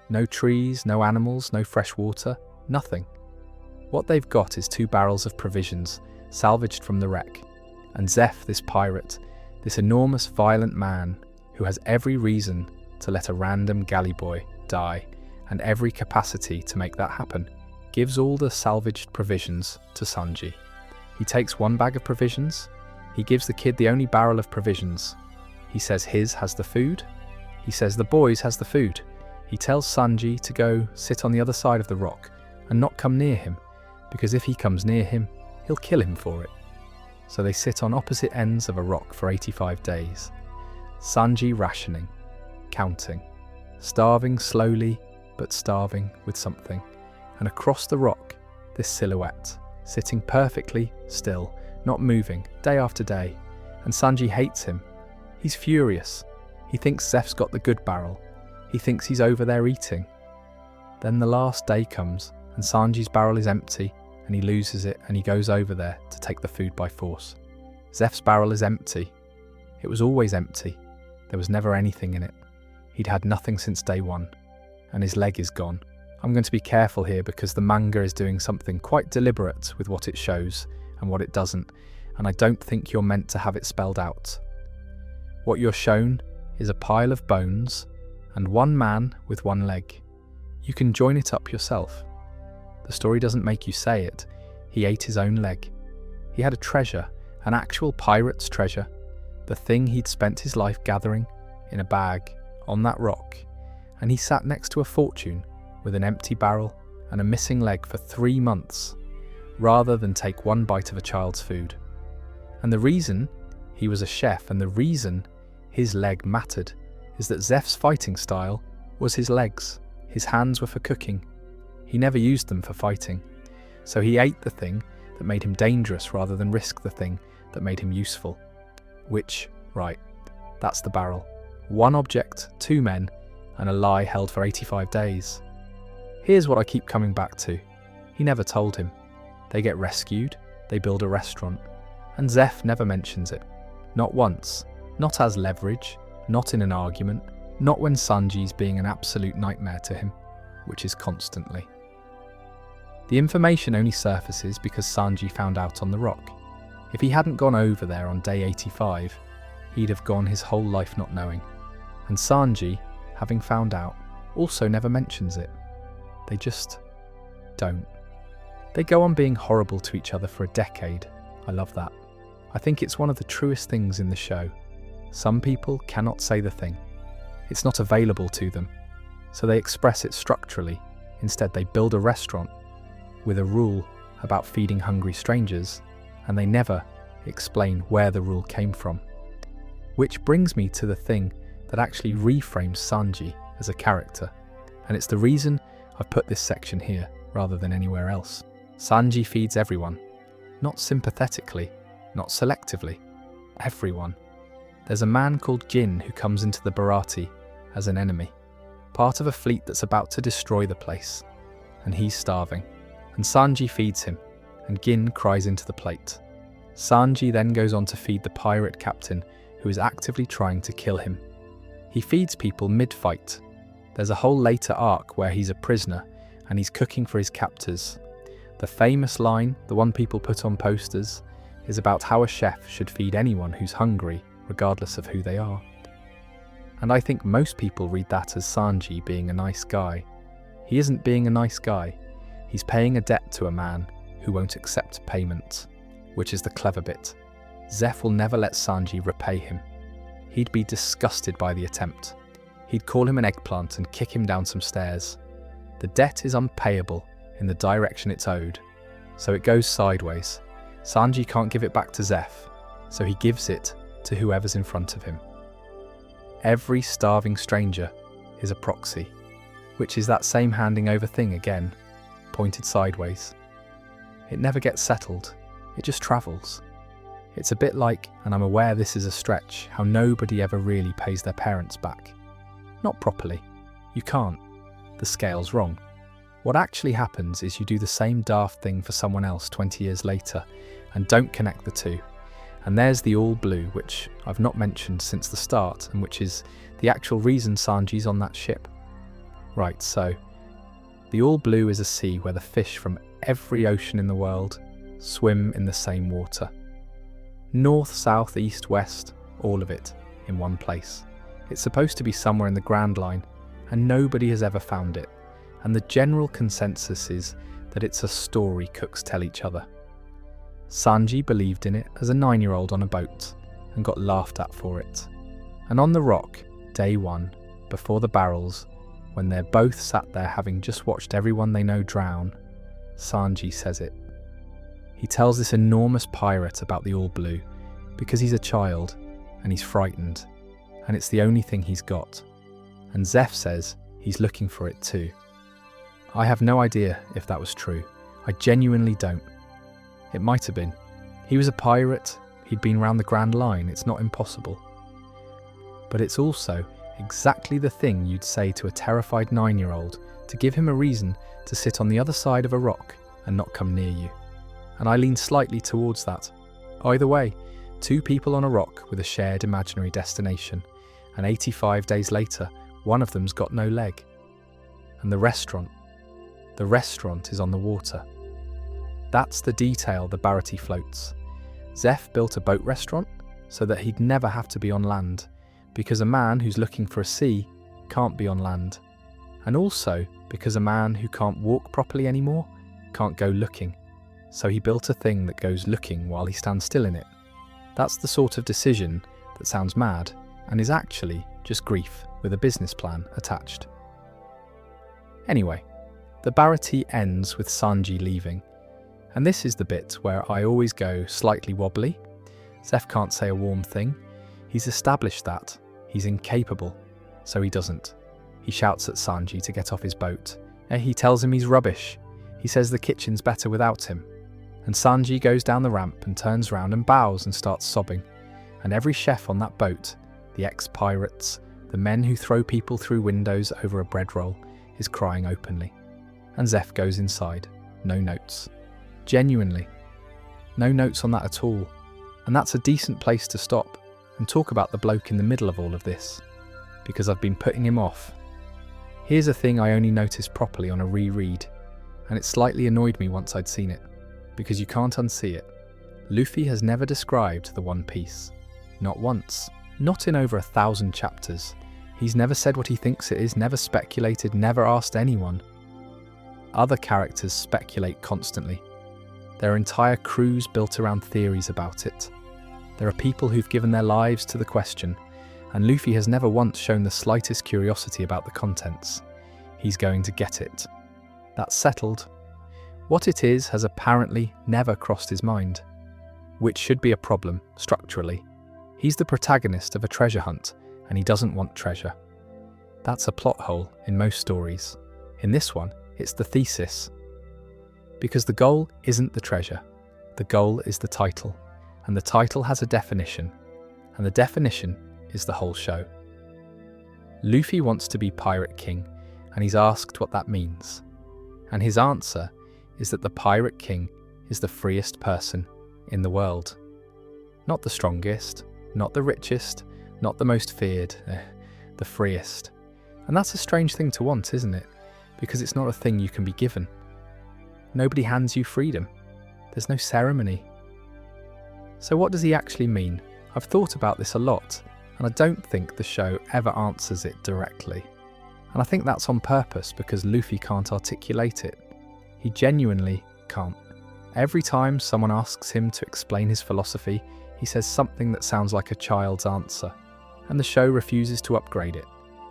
No trees, no animals, no fresh water, nothing. What they've got is 2 barrels of provisions, salvaged from the wreck. And Zeph, this pirate, this enormous violent man, who has every reason to let a random galley boy die, and every capacity to make that happen, gives all the salvaged provisions to Sanji. He takes 1 bag of provisions. He gives the kid the only barrel of provisions. He says his has the food. He says the boy's has the food. He tells Sanji to go sit on the other side of the rock and not come near him, because if he comes near him, he'll kill him for it. So they sit on opposite ends of a rock for 85 days. Sanji rationing, counting, starving slowly, but starving with something. And across the rock, this silhouette, sitting perfectly still, not moving, day after day. And Sanji hates him. He's furious. He thinks Zeph's got the good barrel. He thinks he's over there eating. Then the last day comes, and Sanji's barrel is empty, and he loses it, and he goes over there to take the food by force. Zeph's barrel is empty. It was always empty. There was never anything in it. He'd had nothing since day 1, and his leg is gone. I'm going to be careful here because the manga is doing something quite deliberate with what it shows and what it doesn't, and I don't think you're meant to have it spelled out. What you're shown is a pile of bones and 1 man with 1 leg. You can join it up yourself. The story doesn't make you say it. He ate his own leg. He had a treasure, an actual pirate's treasure, the thing he'd spent his life gathering in a bag on that rock, and he sat next to a fortune with an empty barrel and a missing leg for 3 months, rather than take 1 bite of a child's food. And the reason he was a chef and the reason his leg mattered is that Zeph's fighting style was his legs. His hands were for cooking. He never used them for fighting. So he ate the thing that made him dangerous rather than risk the thing that made him useful. Which, right, that's the barrel. 1 object, 2 men, and a lie held for 85 days. Here's what I keep coming back to. He never told him. They get rescued, they build a restaurant, and Zeph never mentions it. Not once, not as leverage, not in an argument, not when Sanji's being an absolute nightmare to him, which is constantly. The information only surfaces because Sanji found out on the rock. If he hadn't gone over there on day 85, he'd have gone his whole life not knowing. And Sanji, having found out, also never mentions it. They just don't. They go on being horrible to each other for a decade. I love that. I think it's one of the truest things in the show. Some people cannot say the thing. It's not available to them. So they express it structurally. Instead, they build a restaurant with a rule about feeding hungry strangers, and they never explain where the rule came from. Which brings me to the thing that actually reframes Sanji as a character, and it's the reason I've put this section here rather than anywhere else. Sanji feeds everyone, not sympathetically, not selectively, everyone. There's a man called Gin who comes into the Bharati as an enemy, part of a fleet that's about to destroy the place, and he's starving. And Sanji feeds him, and Gin cries into the plate. Sanji then goes on to feed the pirate captain who is actively trying to kill him. He feeds people mid-fight. There's a whole later arc where he's a prisoner and he's cooking for his captors. The famous line, the one people put on posters, is about how a chef should feed anyone who's hungry, regardless of who they are. And I think most people read that as Sanji being a nice guy. He isn't being a nice guy. He's paying a debt to a man who won't accept payment, which is the clever bit. Zeph will never let Sanji repay him. He'd be disgusted by the attempt. He'd call him an eggplant and kick him down some stairs. The debt is unpayable in the direction it's owed, so it goes sideways. Sanji can't give it back to Zeph, so he gives it to whoever's in front of him. Every starving stranger is a proxy, which is that same handing over thing again, pointed sideways. It never gets settled, it just travels. It's a bit like, and I'm aware this is a stretch, how nobody ever really pays their parents back. Not properly. You can't. The scale's wrong. What actually happens is you do the same daft thing for someone else 20 years later and don't connect the two. And there's the all blue, which I've not mentioned since the start, and which is the actual reason Sanji's on that ship. Right, so the all blue is a sea where the fish from every ocean in the world swim in the same water. North, south, east, west, all of it in one place. It's supposed to be somewhere in the Grand Line, and nobody has ever found it. And the general consensus is that it's a story cooks tell each other. Sanji believed in it as a 9-year-old on a boat and got laughed at for it. And on the rock, day one, before the barrels, when they're both sat there having just watched everyone they know drown, Sanji says it. He tells this enormous pirate about the all blue because he's a child and he's frightened, and it's the only thing he's got. And Zeph says he's looking for it too. I have no idea if that was true. I genuinely don't. It might have been. He was a pirate, he'd been round the Grand Line, it's not impossible. But it's also exactly the thing you'd say to a terrified 9-year-old to give him a reason to sit on the other side of a rock and not come near you. And I lean slightly towards that. Either way, two people on a rock with a shared imaginary destination, and 85 days later, one of them's got no leg. And the restaurant is on the water. That's the detail the Barati floats. Zeph built a boat restaurant so that he'd never have to be on land, because a man who's looking for a sea can't be on land. And also because a man who can't walk properly anymore can't go looking. So he built a thing that goes looking while he stands still in it. That's the sort of decision that sounds mad and is actually just grief with a business plan attached. Anyway, the Barati ends with Sanji leaving, and this is the bit where I always go slightly wobbly. Zeph can't say a warm thing. He's established that. He's incapable, so he doesn't. He shouts at Sanji to get off his boat. He tells him he's rubbish. He says the kitchen's better without him. And Sanji goes down the ramp and turns round and bows and starts sobbing. And every chef on that boat, the ex-pirates, the men who throw people through windows over a bread roll, is crying openly. And Zeph goes inside. No notes. Genuinely. No notes on that at all. And that's a decent place to stop and talk about the bloke in the middle of all of this, because I've been putting him off. Here's a thing I only noticed properly on a reread, and it slightly annoyed me once I'd seen it, because you can't unsee it. Luffy has never described the One Piece. Not once. Not in over 1,000 chapters. He's never said what he thinks it is, never speculated, never asked anyone. Other characters speculate constantly. There are entire crews built around theories about it. There are people who've given their lives to the question, and Luffy has never once shown the slightest curiosity about the contents. He's going to get it. That's settled. What it is has apparently never crossed his mind, which should be a problem, structurally. He's the protagonist of a treasure hunt, and he doesn't want treasure. That's a plot hole in most stories. In this one, it's the thesis. Because the goal isn't the treasure. The goal is the title, and the title has a definition, and the definition is the whole show. Luffy wants to be Pirate King, and he's asked what that means. And his answer is that the Pirate King is the freest person in the world. Not the strongest, not the richest, not the most feared, the freest. And that's a strange thing to want, isn't it? Because it's not a thing you can be given. Nobody hands you freedom. There's no ceremony. So what does he actually mean? I've thought about this a lot, and I don't think the show ever answers it directly. And I think that's on purpose because Luffy can't articulate it. He genuinely can't. Every time someone asks him to explain his philosophy, he says something that sounds like a child's answer, and the show refuses to upgrade it.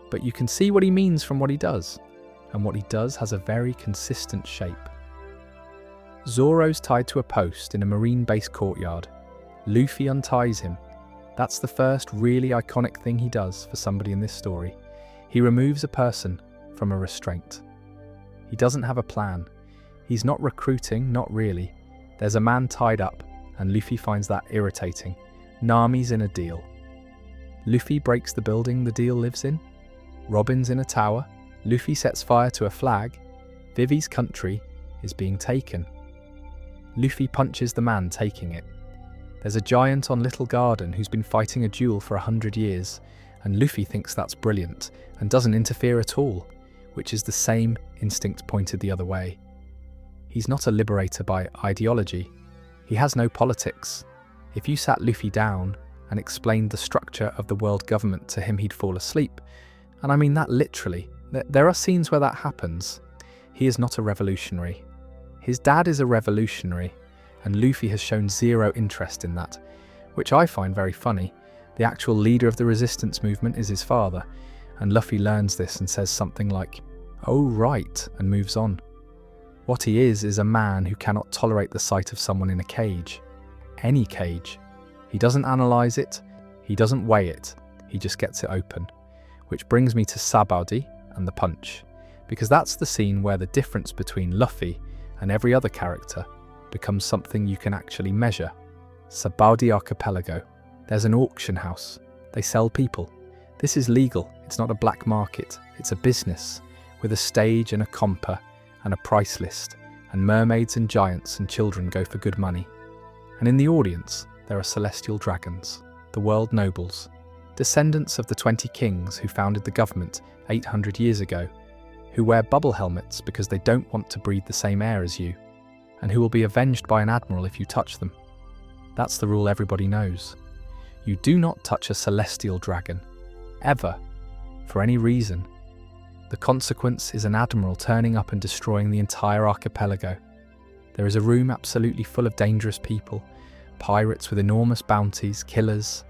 But you can see what he means from what he does, and what he does has a very consistent shape. Zoro's tied to a post in a marine-based courtyard. Luffy unties him. That's the first really iconic thing he does for somebody in this story. He removes a person from a restraint. He doesn't have a plan. He's not recruiting, not really. There's a man tied up, and Luffy finds that irritating. Nami's in a deal. Luffy breaks the building the deal lives in. Robin's in a tower. Luffy sets fire to a flag. Vivi's country is being taken. Luffy punches the man taking it. There's a giant on Little Garden who's been fighting a duel for 100 years, and Luffy thinks that's brilliant and doesn't interfere at all, which is the same instinct pointed the other way. He's not a liberator by ideology. He has no politics. If you sat Luffy down and explained the structure of the world government to him, he'd fall asleep. And I mean that literally. There are scenes where that happens. He is not a revolutionary. His dad is a revolutionary, and Luffy has shown zero interest in that, which I find very funny. The actual leader of the resistance movement is his father, and Luffy learns this and says something like, "Oh right," and moves on. What he is a man who cannot tolerate the sight of someone in a cage. Any cage. He doesn't analyse it, he doesn't weigh it, he just gets it open. Which brings me to Sabaody and the punch, because that's the scene where the difference between Luffy and every other character becomes something you can actually measure. Sabaody Archipelago. There's an auction house. They sell people. This is legal, it's not a black market, it's a business, with a stage and a compa and a price list, and mermaids and giants and children go for good money. And in the audience, there are celestial dragons, the world nobles, descendants of the 20 kings who founded the government 800 years ago, who wear bubble helmets because they don't want to breathe the same air as you, and who will be avenged by an admiral if you touch them. That's the rule everybody knows. You do not touch a celestial dragon, ever, for any reason. The consequence is an admiral turning up and destroying the entire archipelago. There is a room absolutely full of dangerous people, pirates with enormous bounties, killers,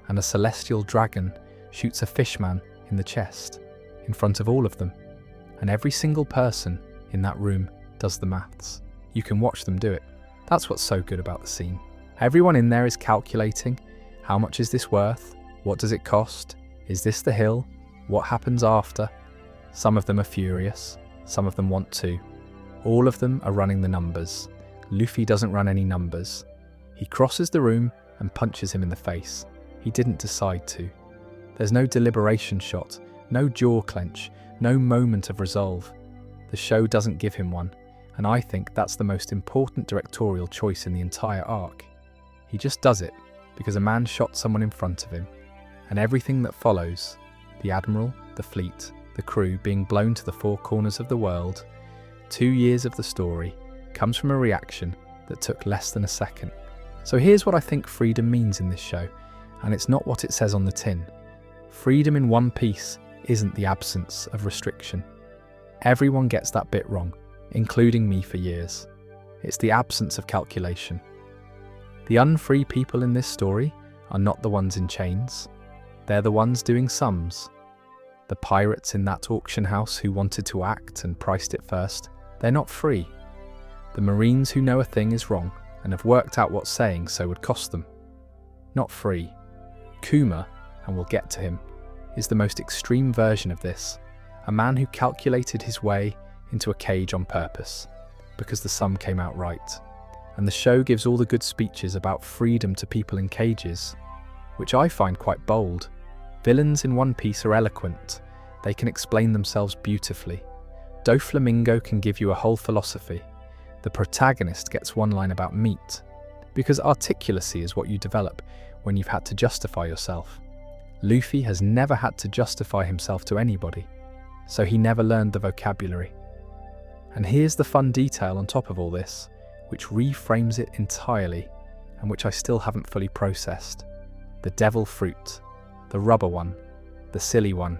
and a celestial dragon shoots a fishman in the chest, in front of all of them. And every single person in that room does the maths. You can watch them do it. That's what's so good about the scene. Everyone in there is calculating, how much is this worth? What does it cost? Is this the hill? What happens after? Some of them are furious, some of them want to. All of them are running the numbers. Luffy doesn't run any numbers. He crosses the room and punches him in the face. He didn't decide to. There's no deliberation shot, no jaw clench, no moment of resolve. The show doesn't give him one, and I think that's the most important directorial choice in the entire arc. He just does it because a man shot someone in front of him, and everything that follows, the admiral, the fleet, the crew being blown to the four corners of the world, 2 years of the story, comes from a reaction that took less than a second. So here's what I think freedom means in this show, and it's not what it says on the tin. Freedom in One Piece isn't the absence of restriction. Everyone gets that bit wrong, including me for years. It's the absence of calculation. The unfree people in this story are not the ones in chains. They're the ones doing sums. The pirates in that auction house who wanted to act and priced it first, they're not free. The Marines who know a thing is wrong and have worked out what saying so would cost them. Not free. Kuma, and we'll get to him, is the most extreme version of this, a man who calculated his way into a cage on purpose, because the sum came out right. And the show gives all the good speeches about freedom to people in cages, which I find quite bold. Villains in One Piece are eloquent. They can explain themselves beautifully. Doflamingo can give you a whole philosophy. The protagonist gets one line about meat, because articulacy is what you develop when you've had to justify yourself. Luffy has never had to justify himself to anybody, so he never learned the vocabulary. And here's the fun detail on top of all this, which reframes it entirely, and which I still haven't fully processed. The devil fruit. The rubber one. The silly one.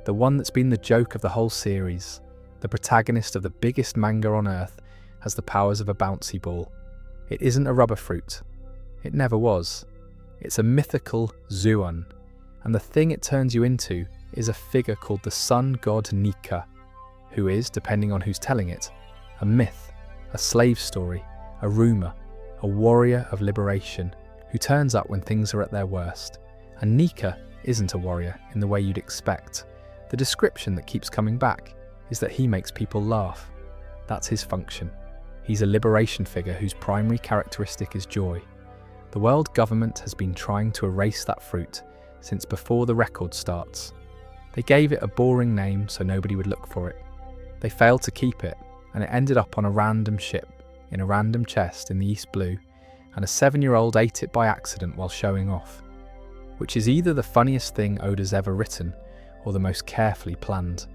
The one that's been the joke of the whole series. The protagonist of the biggest manga on earth has the powers of a bouncy ball. It isn't a rubber fruit. It never was. It's a mythical Zuon, and the thing it turns you into is a figure called the sun god Nika, who is, depending on who's telling it, a myth, a slave story, a rumour, a warrior of liberation, who turns up when things are at their worst. And Nika isn't a warrior in the way you'd expect. The description that keeps coming back is that he makes people laugh. That's his function. He's a liberation figure whose primary characteristic is joy. The world government has been trying to erase that fruit since before the record starts. They gave it a boring name so nobody would look for it. They failed to keep it, and it ended up on a random ship, in a random chest in the East Blue, and a 7-year-old ate it by accident while showing off, which is either the funniest thing Oda's ever written or the most carefully planned.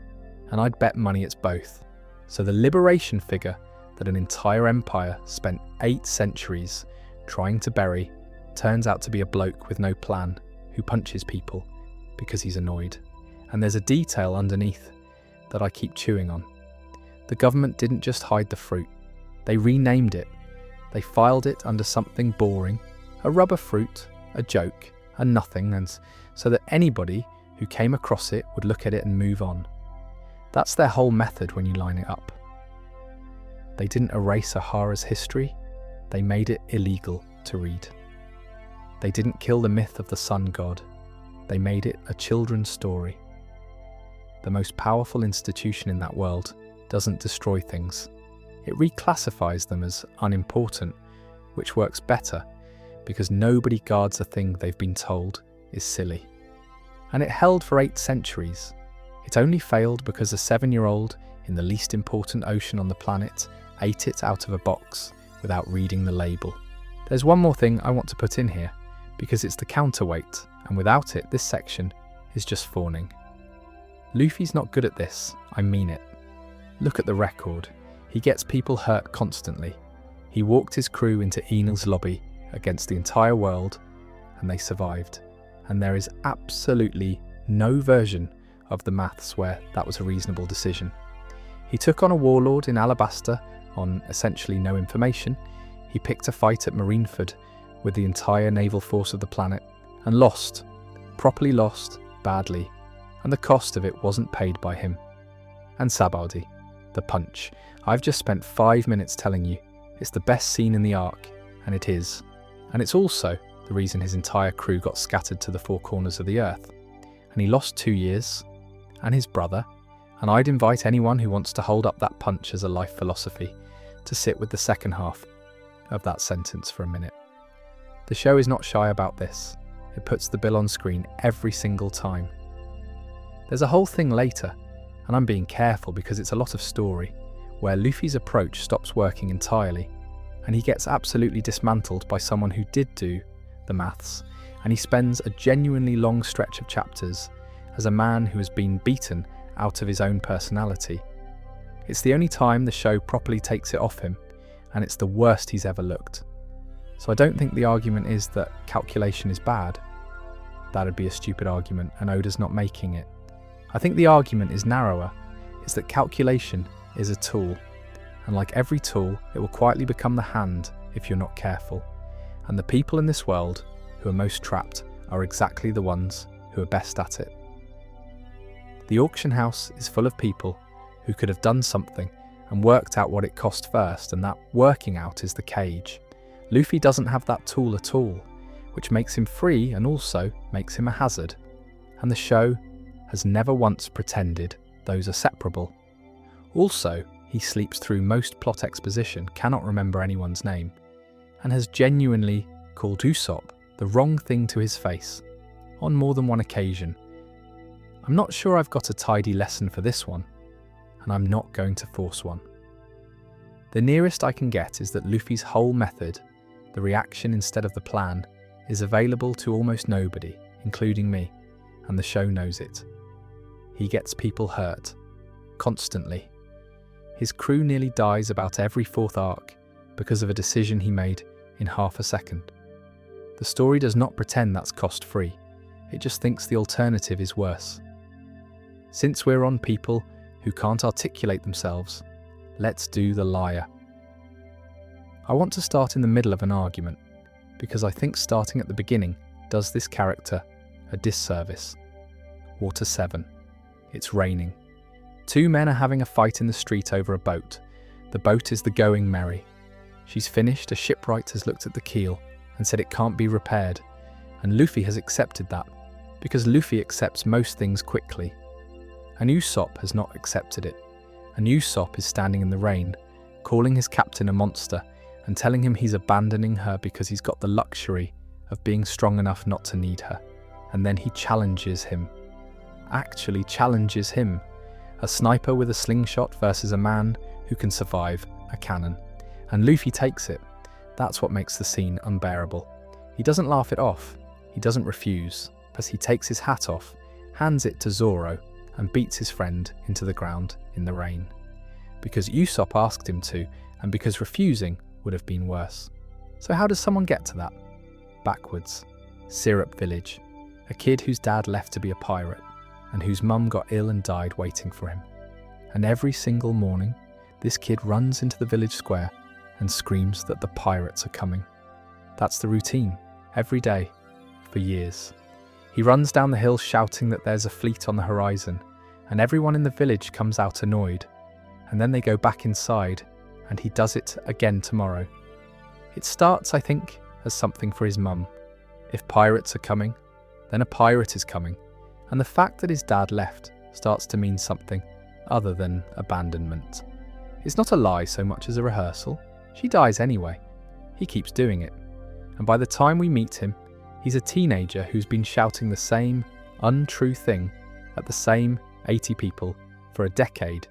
And I'd bet money it's both. So the liberation figure that an entire empire spent 8 centuries trying to bury turns out to be a bloke with no plan who punches people because he's annoyed. And there's a detail underneath that I keep chewing on. The government didn't just hide the fruit, they renamed it. They filed it under something boring, a rubber fruit, a joke, a nothing, and so that anybody who came across it would look at it and move on. That's their whole method when you line it up. They didn't erase Ahara's history, they made it illegal to read. They didn't kill the myth of the sun god, they made it a children's story. The most powerful institution in that world doesn't destroy things. It reclassifies them as unimportant, which works better because nobody guards a thing they've been told is silly. And it held for 8 centuries. It only failed because a 7-year-old in the least important ocean on the planet ate it out of a box without reading the label. There's one more thing I want to put in here, because it's the counterweight, and without it, this section is just fawning. Luffy's not good at this, I mean it. Look at the record. He gets people hurt constantly. He walked his crew into Enel's lobby against the entire world, and they survived. And there is absolutely no version of the maths where that was a reasonable decision. He took on a warlord in Alabasta on essentially no information. He picked a fight at Marineford with the entire naval force of the planet and lost, properly lost, badly, and the cost of it wasn't paid by him. And Sabaody, the punch. I've just spent 5 minutes telling you it's the best scene in the arc, and it is. And it's also the reason his entire crew got scattered to the 4 corners of the earth. And he lost 2 years, and his brother, and I'd invite anyone who wants to hold up that punch as a life philosophy to sit with the second half of that sentence for a minute. The show is not shy about this. It puts the bill on screen every single time. There's a whole thing later, and I'm being careful because it's a lot of story, where Luffy's approach stops working entirely, and he gets absolutely dismantled by someone who did do the maths, and he spends a genuinely long stretch of chapters as a man who has been beaten out of his own personality. It's the only time the show properly takes it off him, and it's the worst he's ever looked. So I don't think the argument is that calculation is bad. That'd be a stupid argument, and Oda's not making it. I think the argument is narrower, is that calculation is a tool, and like every tool, it will quietly become the hand if you're not careful. And the people in this world who are most trapped are exactly the ones who are best at it. The auction house is full of people who could have done something and worked out what it cost first, and that working out is the cage. Luffy doesn't have that tool at all, which makes him free and also makes him a hazard. And the show has never once pretended those are separable. Also, he sleeps through most plot exposition, cannot remember anyone's name, and has genuinely called Usopp the wrong thing to his face on more than one occasion. I'm not sure I've got a tidy lesson for this one, and I'm not going to force one. The nearest I can get is that Luffy's whole method, the reaction instead of the plan, is available to almost nobody, including me, and the show knows it. He gets people hurt, constantly. His crew nearly dies about every 4th arc because of a decision he made in half a second. The story does not pretend that's cost-free, it just thinks the alternative is worse. Since we're on people who can't articulate themselves, let's do the liar. I want to start in the middle of an argument, because I think starting at the beginning does this character a disservice. Water 7. It's raining. 2 men are having a fight in the street over a boat. The boat is the Going Merry. She's finished, a shipwright has looked at the keel and said it can't be repaired, and Luffy has accepted that, because Luffy accepts most things quickly. And Usopp has not accepted it, and Usopp is standing in the rain, calling his captain a monster and telling him he's abandoning her because he's got the luxury of being strong enough not to need her. And then he challenges him. Actually challenges him. A sniper with a slingshot versus a man who can survive a cannon. And Luffy takes it. That's what makes the scene unbearable. He doesn't laugh it off. He doesn't refuse. As he takes his hat off, hands it to Zoro, and beats his friend into the ground in the rain. Because Usopp asked him to, and because refusing would have been worse. So how does someone get to that? Backwards. Syrup Village. A kid whose dad left to be a pirate, and whose mum got ill and died waiting for him. And every single morning, this kid runs into the village square and screams that the pirates are coming. That's the routine, every day, for years. He runs down the hill shouting that there's a fleet on the horizon, and everyone in the village comes out annoyed. And then they go back inside, and he does it again tomorrow. It starts, I think, as something for his mum. If pirates are coming, then a pirate is coming. And the fact that his dad left starts to mean something other than abandonment. It's not a lie so much as a rehearsal. She dies anyway. He keeps doing it. And by the time we meet him, he's a teenager who's been shouting the same untrue thing at the same 80 people for a decade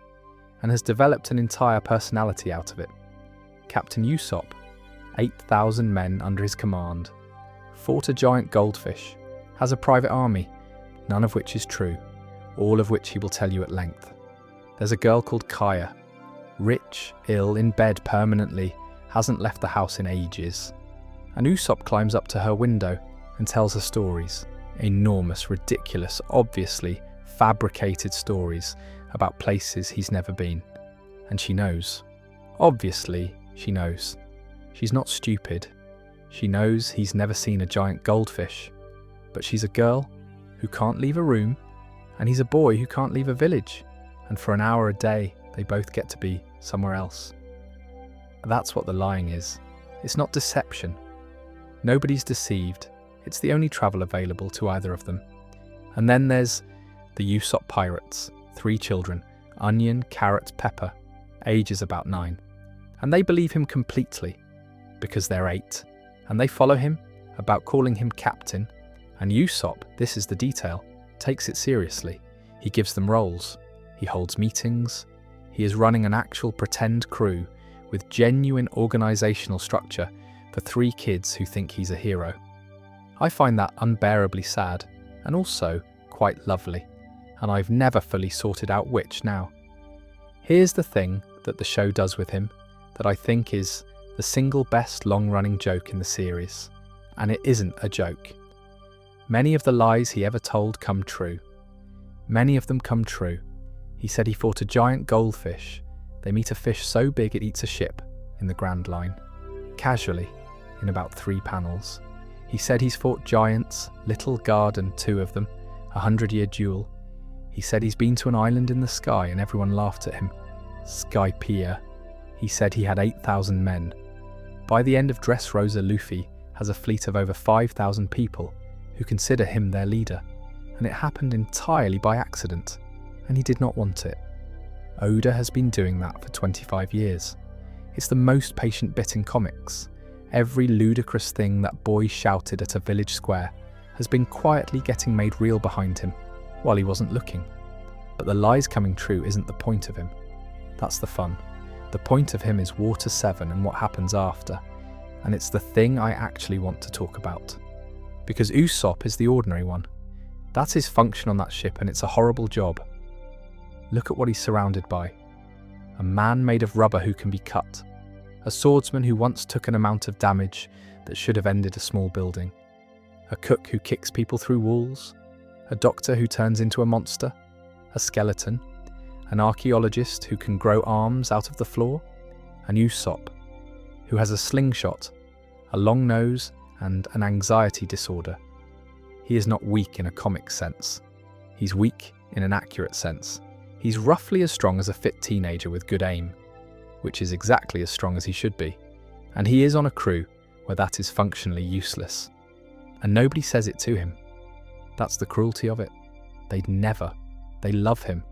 and has developed an entire personality out of it. Captain Usopp, 8,000 men under his command, fought a giant goldfish, has a private army, none of which is true, all of which he will tell you at length. There's a girl called Kaya, rich, ill, in bed permanently, hasn't left the house in ages. And Usopp climbs up to her window and tells her stories. Enormous, ridiculous, obviously fabricated stories about places he's never been. And she knows. Obviously, she knows. She's not stupid. She knows he's never seen a giant goldfish. But she's a girl who can't leave a room, and he's a boy who can't leave a village. And for an hour a day, they both get to be somewhere else. That's what the lying is. It's not deception. Nobody's deceived. It's the only travel available to either of them. And then there's the Usopp pirates, 3 children, Onion, Carrot, Pepper, ages about 9. And they believe him completely, because they're 8. And they follow him, about calling him captain. And Usopp, this is the detail, takes it seriously. He gives them roles. He holds meetings. He is running an actual pretend crew with genuine organisational structure for 3 kids who think he's a hero. I find that unbearably sad and also quite lovely, and I've never fully sorted out which now. Here's the thing that the show does with him that I think is the single best long-running joke in the series, and it isn't a joke. Many of the lies he ever told come true. Many of them come true. He said he fought a giant goldfish. They meet a fish so big it eats a ship in the Grand Line. Casually, in about 3 panels. He said he's fought giants, Little Garden, 2 of them, 100-year duel. He said he's been to an island in the sky and everyone laughed at him. Skypiea. He said he had 8,000 men. By the end of Dressrosa, Luffy has a fleet of over 5,000 people who consider him their leader. And it happened entirely by accident, and he did not want it. Oda has been doing that for 25 years. It's the most patient bit in comics. Every ludicrous thing that boy shouted at a village square has been quietly getting made real behind him, while he wasn't looking. But the lies coming true isn't the point of him. That's the fun. The point of him is Water 7 and what happens after, and it's the thing I actually want to talk about. Because Usopp is the ordinary one. That's his function on that ship, and it's a horrible job. Look at what he's surrounded by. A man made of rubber who can be cut. A swordsman who once took an amount of damage that should have ended a small building. A cook who kicks people through walls. A doctor who turns into a monster. A skeleton. An archaeologist who can grow arms out of the floor. And Usopp, who has a slingshot, a long nose, and an anxiety disorder. He is not weak in a comic sense. He's weak in an accurate sense. He's roughly as strong as a fit teenager with good aim, which is exactly as strong as he should be. And he is on a crew where that is functionally useless. And nobody says it to him. That's the cruelty of it. They'd never. They love him.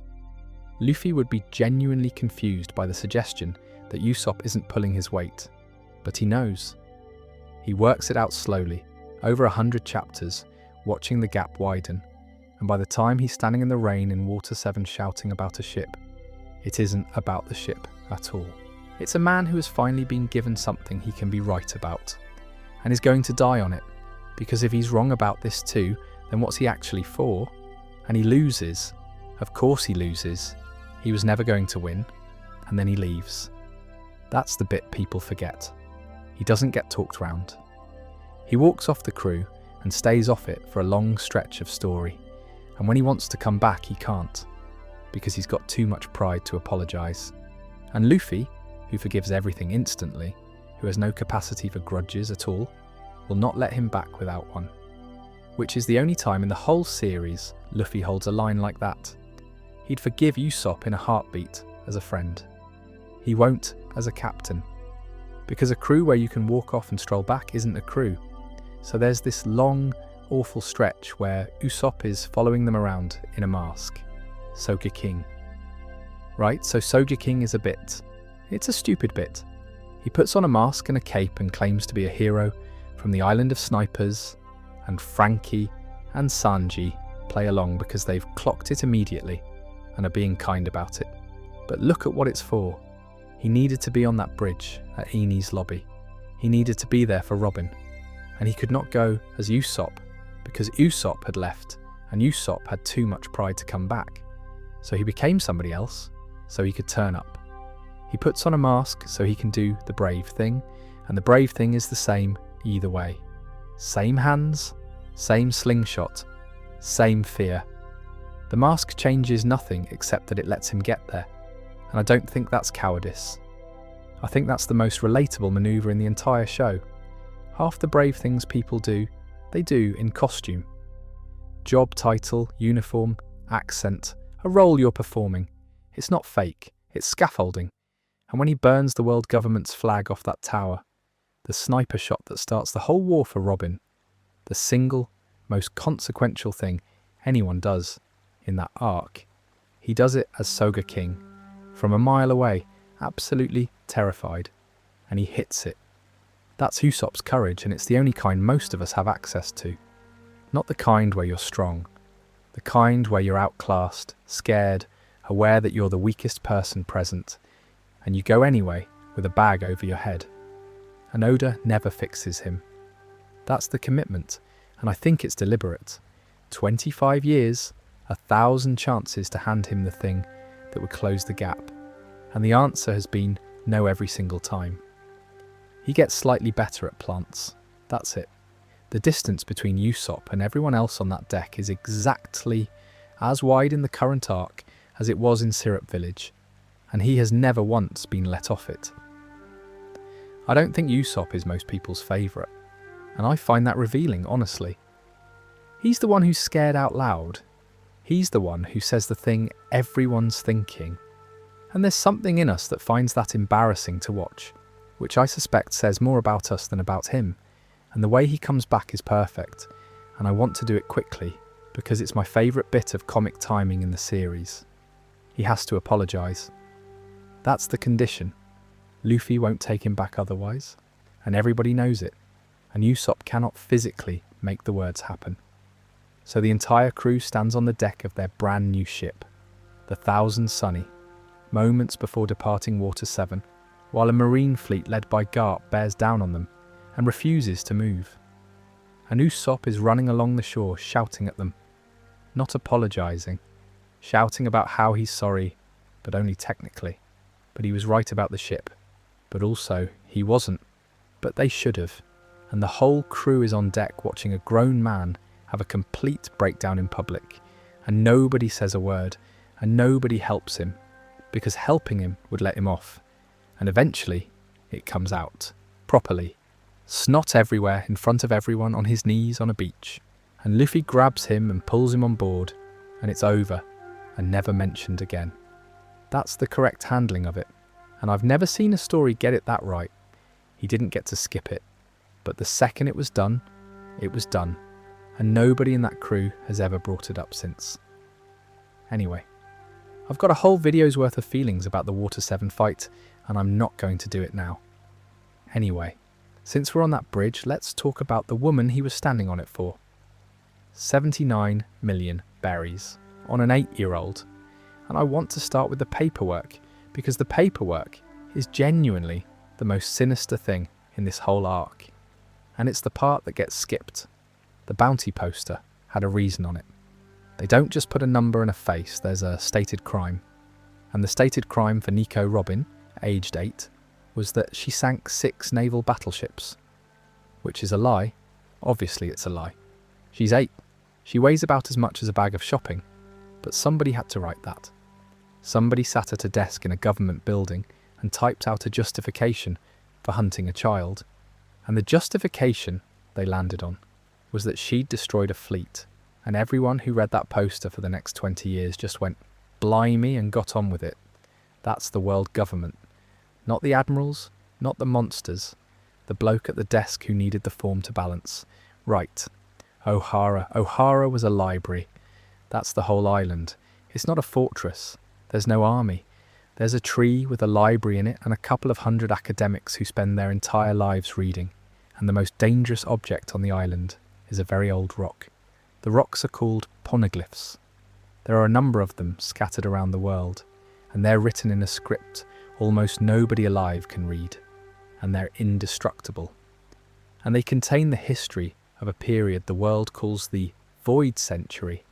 Luffy would be genuinely confused by the suggestion that Usopp isn't pulling his weight, but he knows. He works it out slowly, over 100 chapters, watching the gap widen, and by the time he's standing in the rain in Water 7 shouting about a ship, it isn't about the ship at all. It's a man who has finally been given something he can be right about, and is going to die on it, because if he's wrong about this too, then what's he actually for? And he loses. Of course he loses. He was never going to win, and then he leaves. That's the bit people forget. He doesn't get talked round. He walks off the crew and stays off it for a long stretch of story, and when he wants to come back he can't, because he's got too much pride to apologise. And Luffy, who forgives everything instantly, who has no capacity for grudges at all, will not let him back without one. Which is the only time in the whole series Luffy holds a line like that. He'd forgive Usopp in a heartbeat as a friend. He won't as a captain, because a crew where you can walk off and stroll back isn't a crew. So there's this long, awful stretch where Usopp is following them around in a mask. Soga King. Right, so Soga King is a bit. It's a stupid bit. He puts on a mask and a cape and claims to be a hero from the Island of Snipers, and Frankie and Sanji play along because they've clocked it immediately and are being kind about it. But look at what it's for. He needed to be on that bridge at Eni's lobby. He needed to be there for Robin. And he could not go as Usopp because Usopp had left and Usopp had too much pride to come back. So he became somebody else so he could turn up. He puts on a mask so he can do the brave thing, and the brave thing is the same either way. Same hands, same slingshot, same fear. The mask changes nothing except that it lets him get there, and I don't think that's cowardice. I think that's the most relatable manoeuvre in the entire show. Half the brave things people do, they do in costume. Job title, uniform, accent, a role you're performing. It's not fake, it's scaffolding. And when he burns the world government's flag off that tower, the sniper shot that starts the whole war for Robin, the single, most consequential thing anyone does in that arc, he does it as Soga King, from a mile away, absolutely terrified, and he hits it. That's Usopp's courage, and it's the only kind most of us have access to. Not the kind where you're strong, the kind where you're outclassed, scared, aware that you're the weakest person present, and you go anyway with a bag over your head. And Oda never fixes him. That's the commitment, and I think it's deliberate. 25 years, 1,000 chances to hand him the thing that would close the gap, and the answer has been no every single time. He gets slightly better at plants, that's it. The distance between Usopp and everyone else on that deck is exactly as wide in the current arc as it was in Syrup Village, and he has never once been let off it. I don't think Usopp is most people's favourite, and I find that revealing, honestly. He's the one who's scared out loud. He's the one who says the thing everyone's thinking. And there's something in us that finds that embarrassing to watch, which I suspect says more about us than about him. And the way he comes back is perfect, and I want to do it quickly, because it's my favourite bit of comic timing in the series. He has to apologise. That's the condition. Luffy won't take him back otherwise, and everybody knows it, and Usopp cannot physically make the words happen. So the entire crew stands on the deck of their brand new ship, the Thousand Sunny, moments before departing Water 7, while a marine fleet led by Garp bears down on them and refuses to move. And Usopp is running along the shore shouting at them, not apologising, shouting about how he's sorry, but only technically. But he was right about the ship, but also he wasn't, but they should have. And the whole crew is on deck watching a grown man have a complete breakdown in public, and nobody says a word, and nobody helps him, because helping him would let him off. And eventually, it comes out, properly. Snot everywhere in front of everyone on his knees on a beach. And Luffy grabs him and pulls him on board, and it's over, and never mentioned again. That's the correct handling of it, and I've never seen a story get it that right. He didn't get to skip it, but the second it was done, and nobody in that crew has ever brought it up since. Anyway, I've got a whole video's worth of feelings about the Water 7 fight, and I'm not going to do it now. Anyway, since we're on that bridge, let's talk about the woman he was standing on it for. 79 million berries on an 8-year-old. And I want to start with the paperwork, because the paperwork is genuinely the most sinister thing in this whole arc. And it's the part that gets skipped. The bounty poster had a reason on it. They don't just put a number and a face, there's a stated crime. And the stated crime for Nico Robin, aged 8, was that she sank 6 naval battleships. Which is a lie. Obviously it's a lie. She's 8. She weighs about as much as a bag of shopping. But somebody had to write that. Somebody sat at a desk in a government building and typed out a justification for hunting a child. And the justification they landed on was that she'd destroyed a fleet, and everyone who read that poster for the next 20 years just went, blimey, and got on with it. That's the world government. Not the admirals, not the monsters. The bloke at the desk who needed the form to balance. Right. O'Hara was a library. That's the whole island. It's not a fortress. There's no army. There's a tree with a library in it and a couple of 100 academics who spend their entire lives reading. And the most dangerous object on the island is a very old rock. The rocks are called poneglyphs. There are a number of them scattered around the world, and they're written in a script almost nobody alive can read, and they're indestructible. And they contain the history of a period the world calls the Void Century,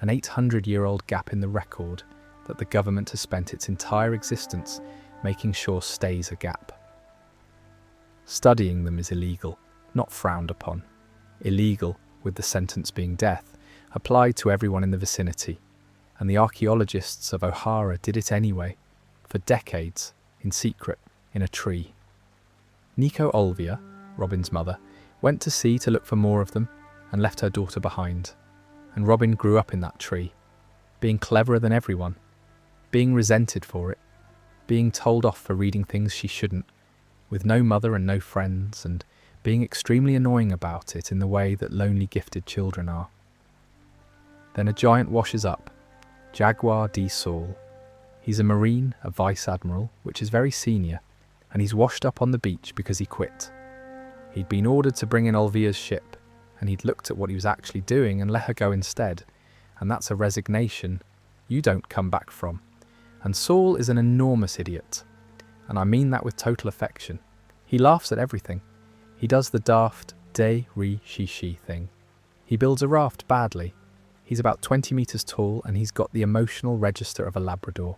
an 800-year-old gap in the record that the government has spent its entire existence making sure stays a gap. Studying them is illegal, not frowned upon. Illegal, with the sentence being death, applied to everyone in the vicinity, and the archaeologists of O'Hara did it anyway, for decades, in secret, in a tree. Nico Olvia, Robin's mother, went to sea to look for more of them and left her daughter behind. And Robin grew up in that tree, being cleverer than everyone, being resented for it, being told off for reading things she shouldn't, with no mother and no friends, and being extremely annoying about it in the way that lonely gifted children are. Then a giant washes up, Jaguar D. Saul. He's a Marine, a Vice Admiral, which is very senior, and he's washed up on the beach because he quit. He'd been ordered to bring in Olvia's ship, and he'd looked at what he was actually doing and let her go instead, and that's a resignation you don't come back from. And Saul is an enormous idiot, and I mean that with total affection. He laughs at everything. He does the daft de-re-shi-shi thing. He builds a raft badly. He's about 20 metres tall and he's got the emotional register of a Labrador.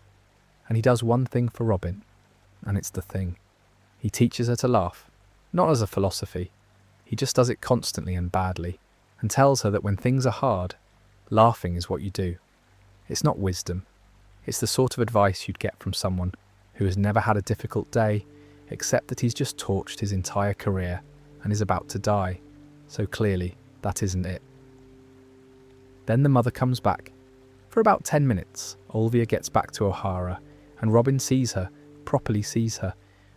And he does one thing for Robin, and it's the thing. He teaches her to laugh, not as a philosophy. He just does it constantly and badly, and tells her that when things are hard, laughing is what you do. It's not wisdom. It's the sort of advice you'd get from someone who has never had a difficult day, except that he's just torched his entire career and is about to die, so clearly that isn't it. Then the mother comes back. For about 10 minutes, Olvia gets back to O'Hara, and Robin sees her, properly sees her,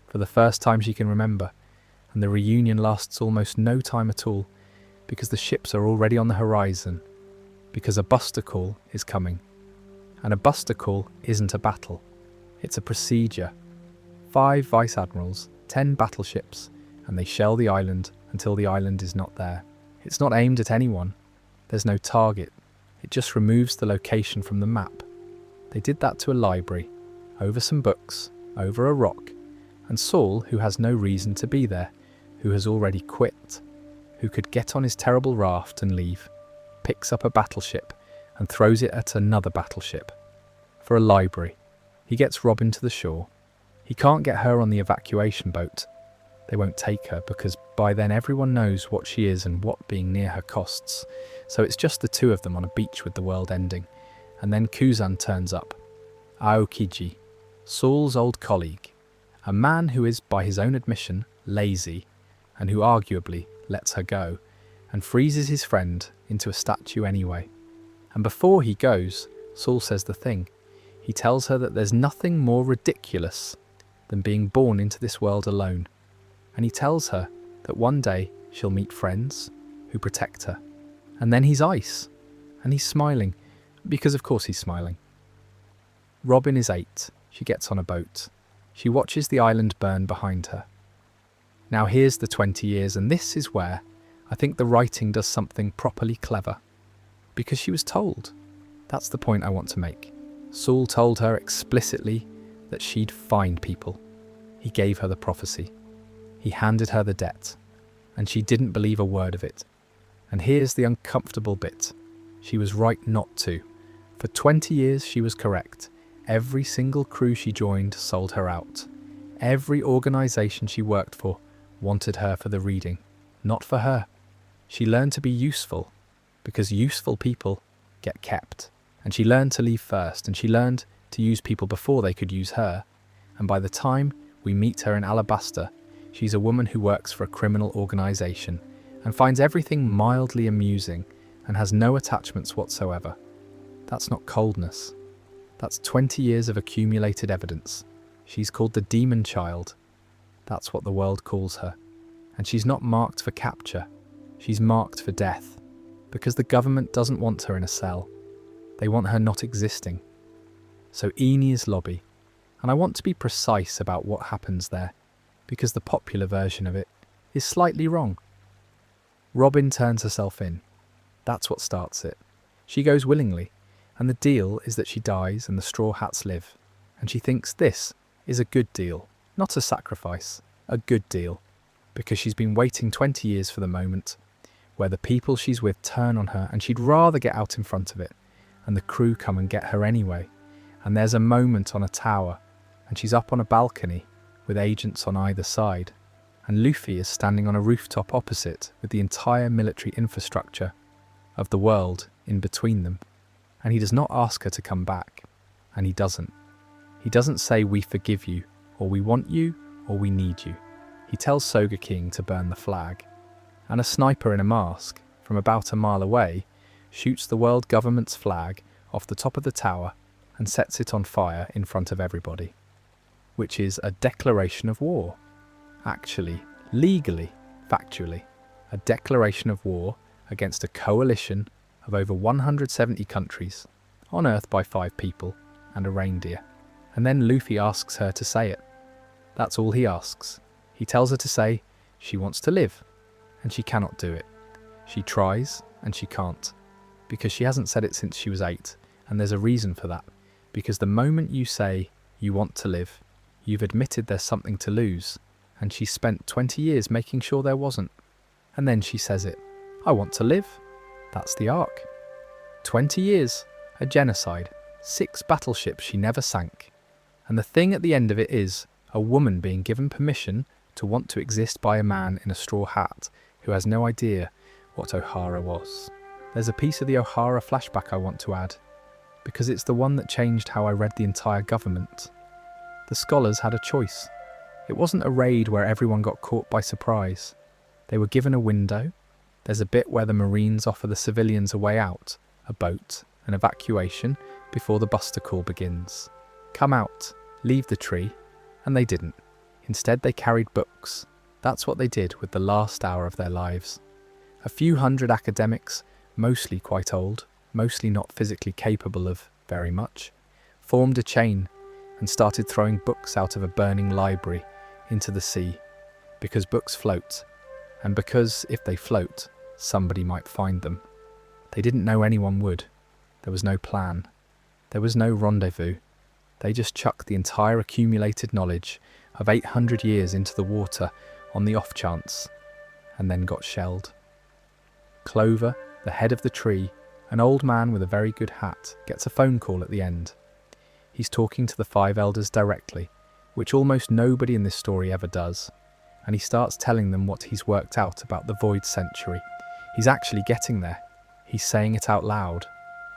for the first time she can remember, and the reunion lasts almost no time at all, because the ships are already on the horizon, because a buster call is coming. And a buster call isn't a battle, it's a procedure. 5 vice admirals, 10 battleships, and they shell the island until the island is not there. It's not aimed at anyone. There's no target. It just removes the location from the map. They did that to a library, over some books, over a rock, and Saul, who has no reason to be there, who has already quit, who could get on his terrible raft and leave, picks up a battleship and throws it at another battleship. For a library. He gets Robin to the shore. He can't get her on the evacuation boat. They won't take her because by then everyone knows what she is and what being near her costs. So it's just the two of them on a beach with the world ending. And then Kuzan turns up. Aokiji, Saul's old colleague. A man who is, by his own admission, lazy, and who arguably lets her go, and freezes his friend into a statue anyway. And before he goes, Saul says the thing. He tells her that there's nothing more ridiculous than being born into this world alone. And he tells her that one day she'll meet friends who protect her. And then he's ice. And he's smiling, because of course he's smiling. Robin is 8. She gets on a boat. She watches the island burn behind her. Now here's the 20 years, and this is where I think the writing does something properly clever. Because she was told. That's the point I want to make. Saul told her explicitly that she'd find people. He gave her the prophecy. He handed her the debt. And she didn't believe a word of it. And here's the uncomfortable bit. She was right not to. For 20 years she was correct. Every single crew she joined sold her out. Every organisation she worked for wanted her for the reading, not for her. She learned to be useful, because useful people get kept. And she learned to leave first, and she learned to use people before they could use her. And by the time we meet her in Alabaster, she's a woman who works for a criminal organisation and finds everything mildly amusing and has no attachments whatsoever. That's not coldness. That's 20 years of accumulated evidence. She's called the demon child. That's what the world calls her. And she's not marked for capture. She's marked for death. Because the government doesn't want her in a cell. They want her not existing. So Enid's lobby. And I want to be precise about what happens there, because the popular version of it is slightly wrong. Robin turns herself in. That's what starts it. She goes willingly, and the deal is that she dies and the Straw Hats live. And she thinks this is a good deal, not a sacrifice, a good deal, because she's been waiting 20 years for the moment where the people she's with turn on her, and she'd rather get out in front of it, and the crew come and get her anyway. And there's a moment on a tower, and she's up on a balcony with agents on either side, and Luffy is standing on a rooftop opposite with the entire military infrastructure of the world in between them. And he does not ask her to come back, and he doesn't. He doesn't say we forgive you, or we want you, or we need you. He tells Soga King to burn the flag, and a sniper in a mask from about a mile away shoots the world government's flag off the top of the tower and sets it on fire in front of everybody, which is a declaration of war. Actually, legally, factually, a declaration of war against a coalition of over 170 countries, on Earth by 5 people and a reindeer. And then Luffy asks her to say it. That's all he asks. He tells her to say she wants to live, and she cannot do it. She tries, and she can't, because she hasn't said it since she was 8, and there's a reason for that. Because the moment you say you want to live, you've admitted there's something to lose, and she spent 20 years making sure there wasn't. And then she says it. I want to live. That's the arc. 20 years, a genocide, 6 battleships she never sank. And the thing at the end of it is a woman being given permission to want to exist by a man in a straw hat who has no idea what Ohara was. There's a piece of the Ohara flashback I want to add, because it's the one that changed how I read the entire government. The scholars had a choice. It wasn't a raid where everyone got caught by surprise. They were given a window. There's a bit where the Marines offer the civilians a way out, a boat, an evacuation, before the buster call begins. Come out, leave the tree, and they didn't. Instead they carried books. That's what they did with the last hour of their lives. A few hundred academics, mostly quite old, mostly not physically capable of very much, formed a chain and started throwing books out of a burning library into the sea, because books float, and because if they float, somebody might find them. They didn't know anyone would. There was no plan. There was no rendezvous. They just chucked the entire accumulated knowledge of 800 years into the water on the off chance, and then got shelled. Clover, the head of the tree, an old man with a very good hat, gets a phone call at the end. He's talking to the 5 elders directly, which almost nobody in this story ever does, and he starts telling them what he's worked out about the Void Century. He's actually getting there. He's saying it out loud,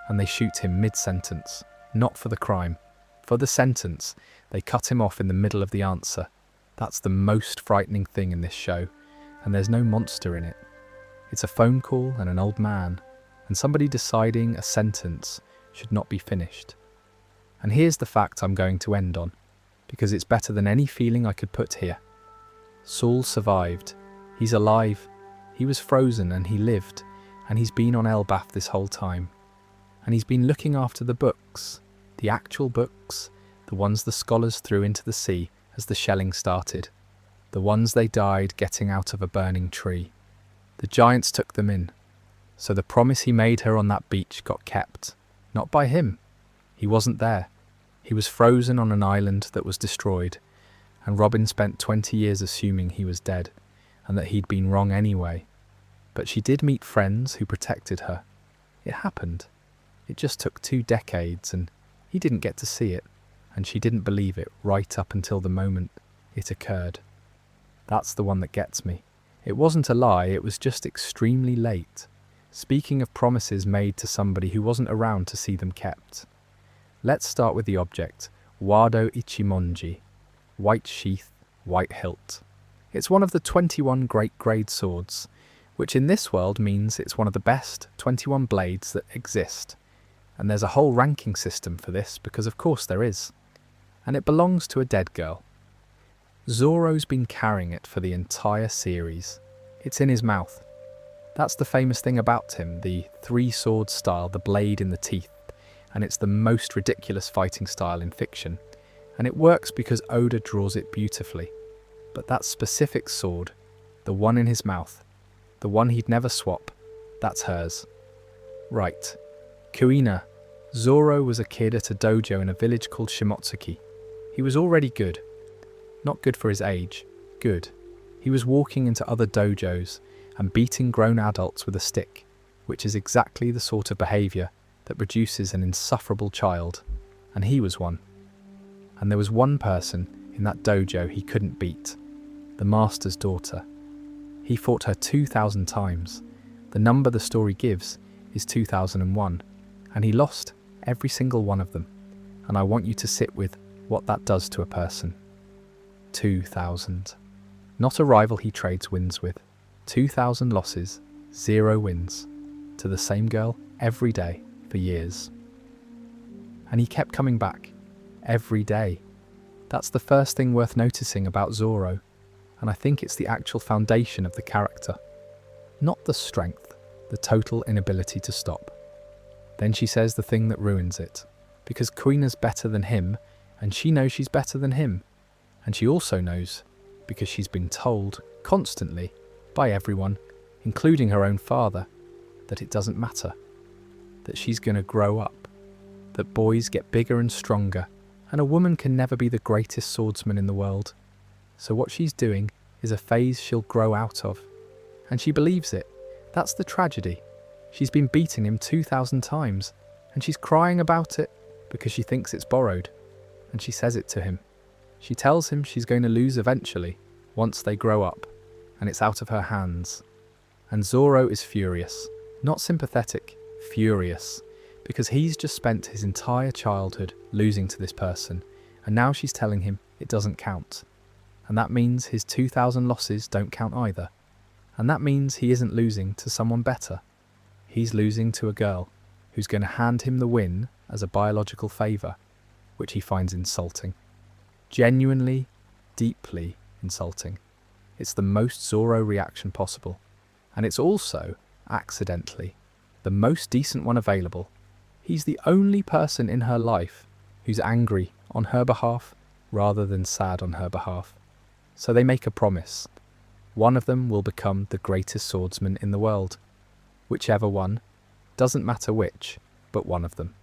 and they shoot him mid-sentence, not for the crime. For the sentence, they cut him off in the middle of the answer. That's the most frightening thing in this show, and there's no monster in it. It's a phone call and an old man, and somebody deciding a sentence should not be finished. And here's the fact I'm going to end on, because it's better than any feeling I could put here. Saul survived. He's alive. He was frozen and he lived, and he's been on Elbaf this whole time. And he's been looking after the books. The actual books, the ones the scholars threw into the sea as the shelling started, the ones they died getting out of a burning tree. The giants took them in, so the promise he made her on that beach got kept. Not by him. He wasn't there. He was frozen on an island that was destroyed, and Robin spent 20 years assuming he was dead, and that he'd been wrong anyway. But she did meet friends who protected her. It happened. It just took 2 decades, and he didn't get to see it, and she didn't believe it right up until the moment it occurred. That's the one that gets me. It wasn't a lie, it was just extremely late. Speaking of promises made to somebody who wasn't around to see them kept. Let's start with the object, Wado Ichimonji, white sheath, white hilt. It's one of the 21 great grade swords, which in this world means it's one of the best 21 blades that exist. And there's a whole ranking system for this, because of course there is. And it belongs to a dead girl. Zoro's been carrying it for the entire series. It's in his mouth. That's the famous thing about him, the 3-sword style, the blade in the teeth. And it's the most ridiculous fighting style in fiction. And it works because Oda draws it beautifully. But that specific sword, the one in his mouth, the one he'd never swap, that's hers. Right. Kuina. Zoro was a kid at a dojo in a village called Shimotsuki. He was already good. Not good for his age. Good. He was walking into other dojos and beating grown adults with a stick, which is exactly the sort of behaviour that produces an insufferable child. And he was one. And there was one person in that dojo he couldn't beat. The master's daughter. He fought her 2,000 times. The number the story gives is 2001. And he lost every single one of them. And I want you to sit with what that does to a person. 2,000. Not a rival he trades wins with. 2,000 losses, 0 wins. To the same girl every day for years. And he kept coming back. Every day. That's the first thing worth noticing about Zoro. And I think it's the actual foundation of the character. Not the strength, the total inability to stop. Then she says the thing that ruins it. Because Kuina's better than him, and she knows she's better than him. And she also knows, because she's been told, constantly, by everyone, including her own father, that it doesn't matter. That she's going to grow up. That boys get bigger and stronger, and a woman can never be the greatest swordsman in the world. So what she's doing is a phase she'll grow out of. And she believes it. That's the tragedy. She's been beating him 2,000 times, and she's crying about it because she thinks it's borrowed. And she says it to him. She tells him she's going to lose eventually, once they grow up, and it's out of her hands. And Zoro is furious. Not sympathetic, furious. Because he's just spent his entire childhood losing to this person, and now she's telling him it doesn't count. And that means his 2,000 losses don't count either. And that means he isn't losing to someone better. He's losing to a girl who's going to hand him the win as a biological favour, which he finds insulting. Genuinely, deeply insulting. It's the most Zoro reaction possible. And it's also, accidentally, the most decent one available. He's the only person in her life who's angry on her behalf rather than sad on her behalf. So they make a promise. One of them will become the greatest swordsman in the world. Whichever one, doesn't matter which, but one of them.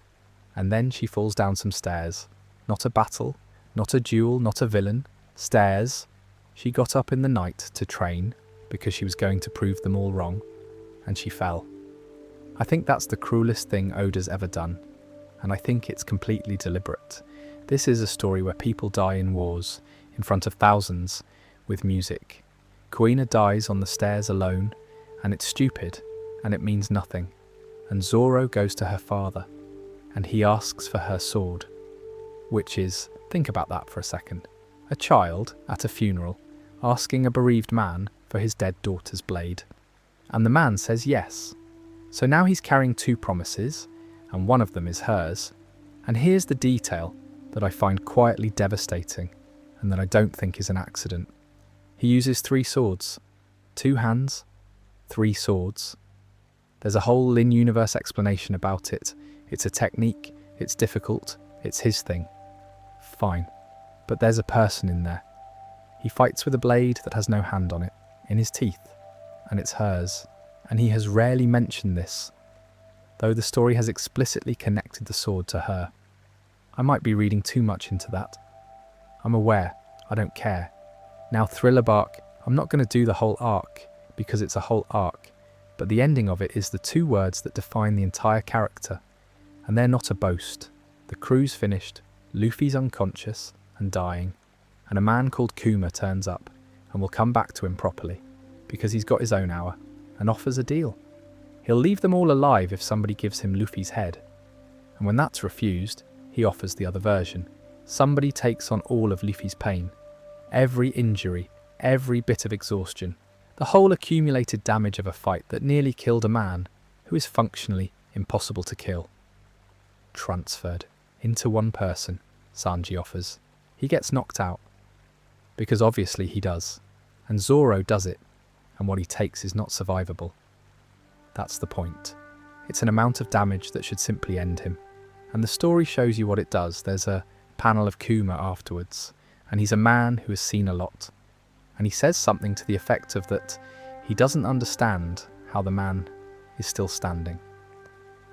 And then she falls down some stairs. Not a battle, not a duel, not a villain. Stairs. She got up in the night to train because she was going to prove them all wrong, and she fell. I think that's the cruelest thing Oda's ever done, and I think it's completely deliberate. This is a story where people die in wars, in front of thousands, with music. Kuina dies on the stairs alone, and it's stupid, and it means nothing. And Zoro goes to her father, and he asks for her sword. Which is, think about that for a second, a child at a funeral asking a bereaved man for his dead daughter's blade. And the man says yes. So now he's carrying 2 promises, and one of them is hers. And here's the detail that I find quietly devastating, and that I don't think is an accident. He uses 3 swords. 2 hands, 3 swords. There's a whole in-universe explanation about it. It's a technique, it's difficult, It's his thing. Fine. But there's a person in there. He fights with a blade that has no hand on it, in his teeth, and it's hers. And he has rarely mentioned this, though the story has explicitly connected the sword to her. I might be reading too much into that. I'm aware. I don't care. Now, thriller bark, I'm not going to do the whole arc, because it's a whole arc, but the ending of it is the two words that define the entire character, and they're not a boast. The crew's finished, Luffy's unconscious and dying, and a man called Kuma turns up and will come back to him properly, because he's got his own hour, and offers a deal. He'll leave them all alive if somebody gives him Luffy's head, and when that's refused, he offers the other version. Somebody takes on all of Luffy's pain, every injury, every bit of exhaustion, the whole accumulated damage of a fight that nearly killed a man who is functionally impossible to kill. Transferred into one person, Sanji offers. He gets knocked out, because obviously he does, and Zoro does it, and what he takes is not survivable. That's the point. It's an amount of damage that should simply end him, and the story shows you what it does. There's a panel of Kuma afterwards, and he's a man who has seen a lot, and he says something to the effect of that he doesn't understand how the man is still standing.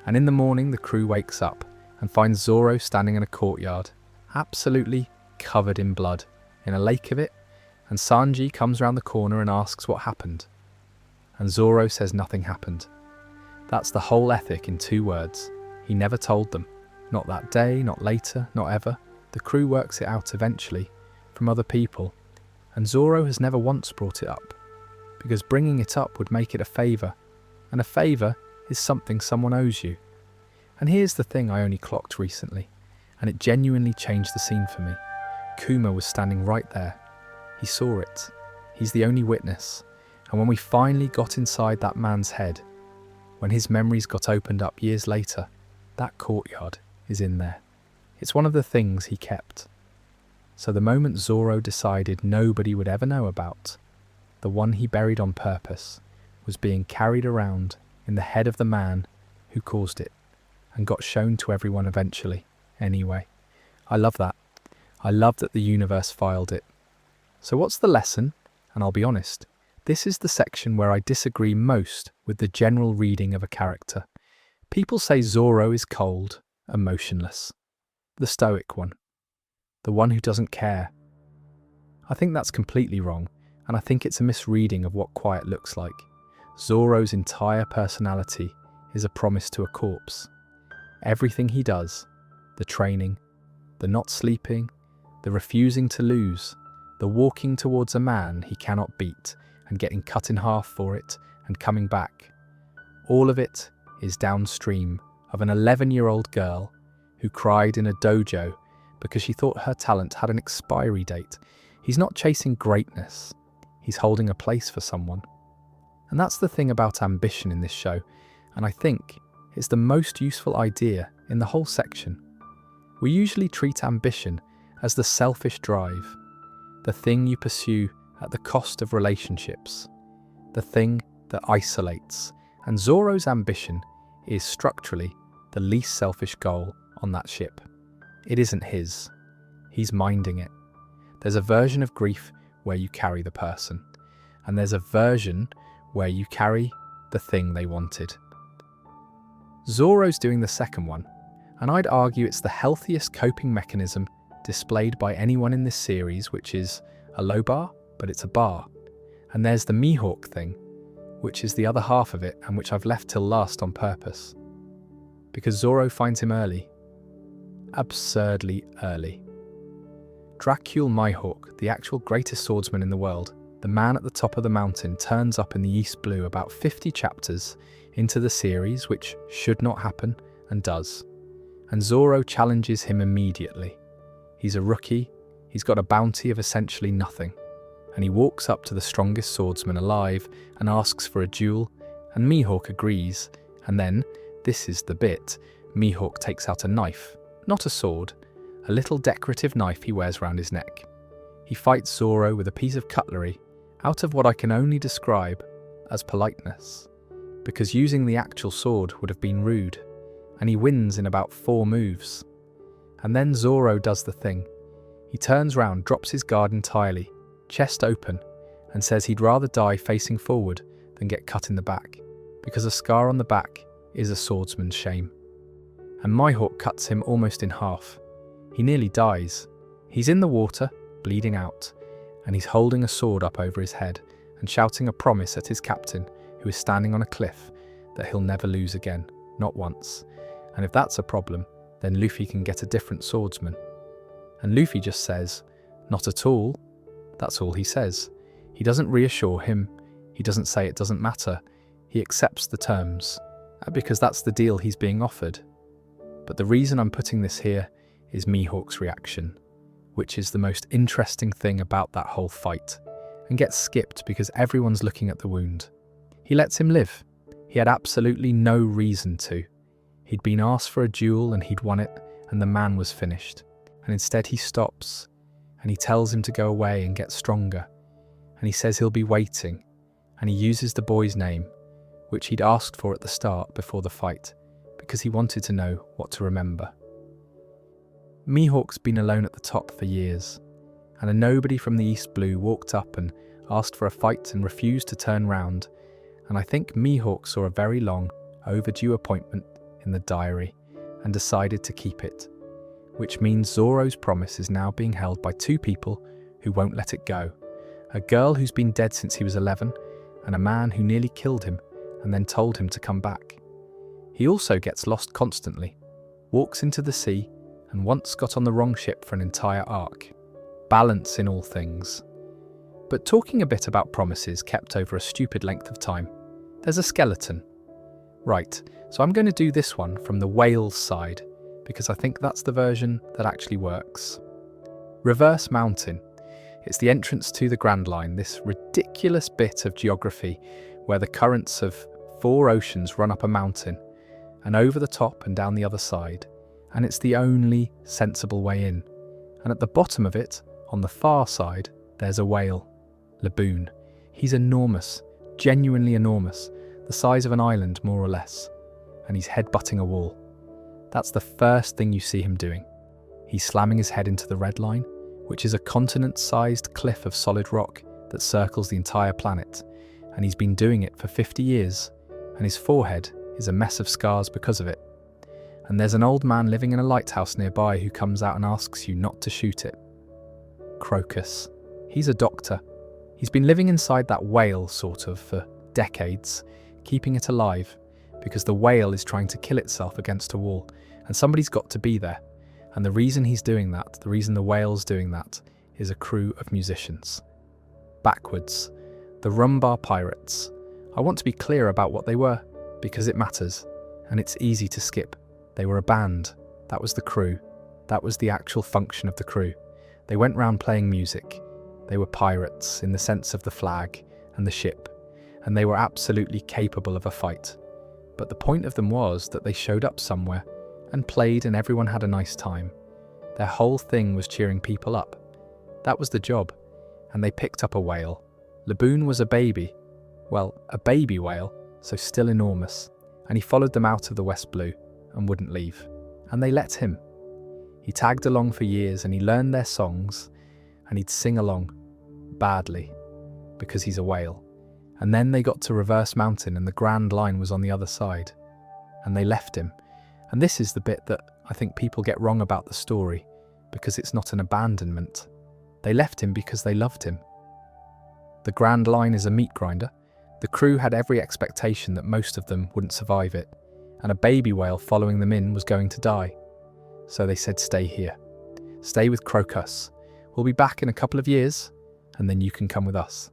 And in the morning the crew wakes up and finds Zoro standing in a courtyard, absolutely covered in blood, in a lake of it, and Sanji comes round the corner and asks what happened. And Zoro says nothing happened. That's the whole ethic in 2 words. He never told them. Not that day, not later, not ever. The crew works it out eventually, from other people, and Zoro has never once brought it up, because bringing it up would make it a favour, and a favour is something someone owes you. And here's the thing I only clocked recently, and it genuinely changed the scene for me. Kuma was standing right there. He saw it. He's the only witness. And when we finally got inside that man's head, when his memories got opened up years later, that courtyard is in there. It's one of the things he kept. So the moment Zoro decided nobody would ever know about, the one he buried on purpose, was being carried around in the head of the man who caused it, and got shown to everyone eventually, anyway. I love that. I love that the universe filed it. So what's the lesson? And I'll be honest, this is the section where I disagree most with the general reading of a character. People say Zoro is cold, emotionless. The stoic one. The one who doesn't care. I think that's completely wrong, and I think it's a misreading of what quiet looks like. Zoro's entire personality is a promise to a corpse. Everything he does, the training, the not sleeping, the refusing to lose, the walking towards a man he cannot beat and getting cut in half for it and coming back, all of it is downstream of an 11-year-old girl who cried in a dojo because she thought her talent had an expiry date. He's not chasing greatness, he's holding a place for someone. And that's the thing about ambition in this show, and I think it's the most useful idea in the whole section. We usually treat ambition as the selfish drive, the thing you pursue at the cost of relationships, the thing that isolates, and Zoro's ambition is structurally the least selfish goal on that ship. It isn't his. He's minding it. There's a version of grief where you carry the person, and there's a version where you carry the thing they wanted. Zoro's doing the second one, and I'd argue it's the healthiest coping mechanism displayed by anyone in this series, which is a low bar, but it's a bar. And there's the Mihawk thing, which is the other half of it and which I've left till last on purpose. Because Zoro finds him early. Absurdly early. Dracul Mihawk, the actual greatest swordsman in the world, the man at the top of the mountain, turns up in the East Blue about 50 chapters into the series, which should not happen, and does. And Zoro challenges him immediately. He's a rookie, he's got a bounty of essentially nothing, and he walks up to the strongest swordsman alive and asks for a duel, and Mihawk agrees, and then, this is the bit, Mihawk takes out a knife, not a sword, a little decorative knife he wears round his neck. He fights Zoro with a piece of cutlery out of what I can only describe as politeness, because using the actual sword would have been rude, and he wins in about 4 moves. And then Zorro does the thing. He turns round, drops his guard entirely, chest open, and says he'd rather die facing forward than get cut in the back, because a scar on the back is a swordsman's shame. And Mihawk cuts him almost in half. He nearly dies. He's in the water, bleeding out, and he's holding a sword up over his head and shouting a promise at his captain, who is standing on a cliff, that he'll never lose again, not once. And if that's a problem, then Luffy can get a different swordsman. And Luffy just says, "Not at all." That's all he says. He doesn't reassure him. He doesn't say it doesn't matter. He accepts the terms, because that's the deal he's being offered. But the reason I'm putting this here is Mihawk's reaction, which is the most interesting thing about that whole fight, and gets skipped because everyone's looking at the wound. He lets him live. He had absolutely no reason to. He'd been asked for a duel and he'd won it, and the man was finished. And instead he stops, and he tells him to go away and get stronger. And he says he'll be waiting, and he uses the boy's name, which he'd asked for at the start before the fight, because he wanted to know what to remember. Mihawk's been alone at the top for years, and a nobody from the East Blue walked up and asked for a fight and refused to turn round, and I think Mihawk saw a very long, overdue appointment in the diary and decided to keep it, which means Zorro's promise is now being held by two people who won't let it go. A girl who's been dead since he was 11, and a man who nearly killed him and then told him to come back. He also gets lost constantly, walks into the sea, and once got on the wrong ship for an entire arc. Balance in all things. But talking a bit about promises kept over a stupid length of time, there's a skeleton. Right, so I'm going to do this one from the whale's side, because I think that's the version that actually works. Reverse Mountain. It's the entrance to the Grand Line, this ridiculous bit of geography where the currents of 4 oceans run up a mountain and over the top and down the other side, and it's the only sensible way in. And at the bottom of it, on the far side, there's a whale, Laboon. He's enormous, genuinely enormous, the size of an island more or less, and he's headbutting a wall. That's the first thing you see him doing. He's slamming his head into the red line, which is a continent-sized cliff of solid rock that circles the entire planet, and he's been doing it for 50 years, and his forehead is a mess of scars because of it. And there's an old man living in a lighthouse nearby who comes out and asks you not to shoot it. Crocus. He's a doctor. He's been living inside that whale, sort of, for decades, keeping it alive, because the whale is trying to kill itself against a wall, and somebody's got to be there. And the reason he's doing that, the reason the whale's doing that, is a crew of musicians. Backwards. The Rumbar Pirates. I want to be clear about what they were, because it matters, and it's easy to skip. They were a band. That was the crew. That was the actual function of the crew. They went round playing music. They were pirates in the sense of the flag and the ship, and they were absolutely capable of a fight. But the point of them was that they showed up somewhere and played, and everyone had a nice time. Their whole thing was cheering people up. That was the job, and they picked up a whale. Laboon was a baby. Well, a baby whale, so still enormous, and he followed them out of the West Blue and wouldn't leave. And they let him. He tagged along for years, and he learned their songs, and he'd sing along, badly, because he's a whale. And then they got to Reverse Mountain, and the Grand Line was on the other side, and they left him. And this is the bit that I think people get wrong about the story, because it's not an abandonment. They left him because they loved him. The Grand Line is a meat grinder. The crew had every expectation that most of them wouldn't survive it, and a baby whale following them in was going to die. So they said, stay here. Stay with Crocus. We'll be back in a couple of years, and then you can come with us.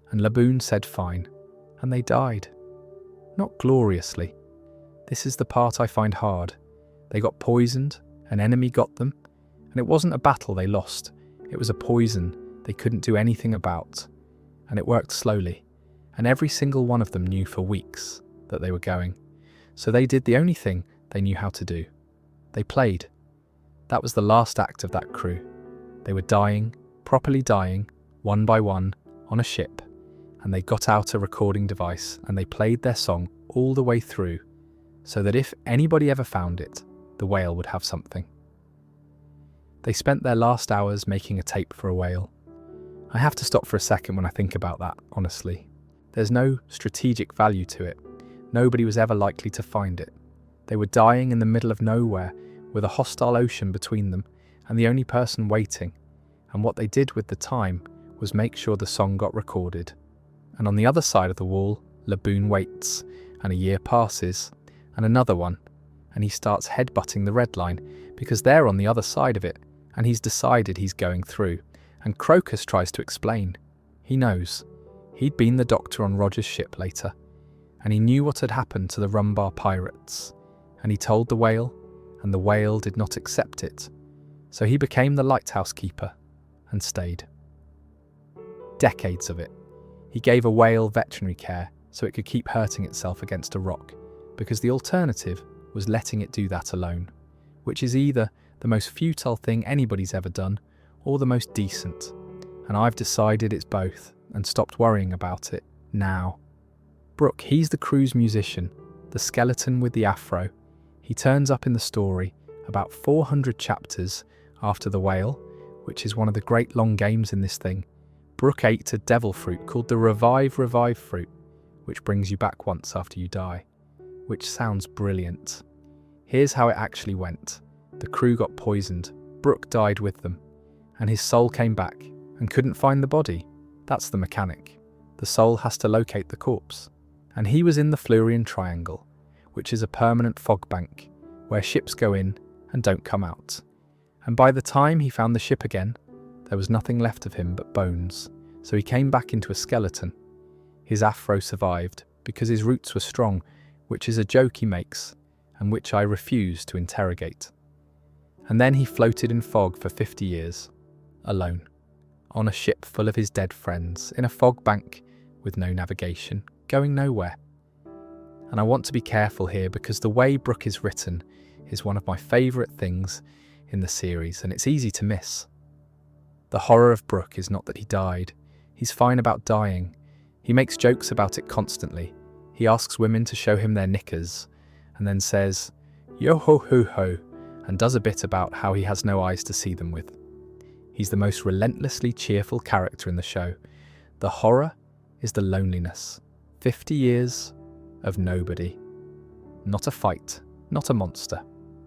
And Laboon said fine, and they died. Not gloriously. This is the part I find hard. They got poisoned, an enemy got them, and it wasn't a battle they lost. It was a poison they couldn't do anything about, and it worked slowly, and every single one of them knew for weeks that they were going. So they did the only thing they knew how to do. They played. That was the last act of that crew. They were dying, properly dying, one by one, on a ship, and they got out a recording device and they played their song all the way through, so that if anybody ever found it, the whale would have something. They spent their last hours making a tape for a whale. I have to stop for a second when I think about that, honestly. There's no strategic value to it. Nobody was ever likely to find it. They were dying in the middle of nowhere with a hostile ocean between them and the only person waiting. And what they did with the time was make sure the song got recorded. And on the other side of the wall, Laboon waits, and a year passes, and another one, and he starts headbutting the red line because they're on the other side of it, and he's decided he's going through. And Crocus tries to explain. He knows. He'd been the doctor on Roger's ship later, and he knew what had happened to the Rumbar pirates. And he told the whale, and the whale did not accept it. So he became the lighthouse keeper, and stayed. Decades of it. He gave a whale veterinary care so it could keep hurting itself against a rock, because the alternative was letting it do that alone, which is either the most futile thing anybody's ever done or the most decent. And I've decided it's both and stopped worrying about it now. Brooke, he's the crew's musician, the skeleton with the afro. He turns up in the story about 400 chapters after the whale, which is one of the great long games in this thing. Brooke ate a devil fruit called the Revive fruit, which brings you back once after you die, which sounds brilliant. Here's how it actually went. The crew got poisoned, Brooke died with them, and his soul came back and couldn't find the body. That's the mechanic. The soul has to locate the corpse. And he was in the Flurian Triangle, which is a permanent fog bank, where ships go in and don't come out. And by the time he found the ship again, there was nothing left of him but bones, so he came back into a skeleton. His afro survived because his roots were strong, which is a joke he makes, and which I refuse to interrogate. And then he floated in fog for 50 years, alone, on a ship full of his dead friends, in a fog bank with no navigation, going nowhere. And I want to be careful here because the way Brooke is written is one of my favourite things in the series, and it's easy to miss. The horror of Brooke is not that he died. He's fine about dying. He makes jokes about it constantly. He asks women to show him their knickers, and then says, "Yo ho ho ho," and does a bit about how he has no eyes to see them with. He's the most relentlessly cheerful character in the show. The horror is the loneliness. 50 years of nobody. Not a fight, not a monster,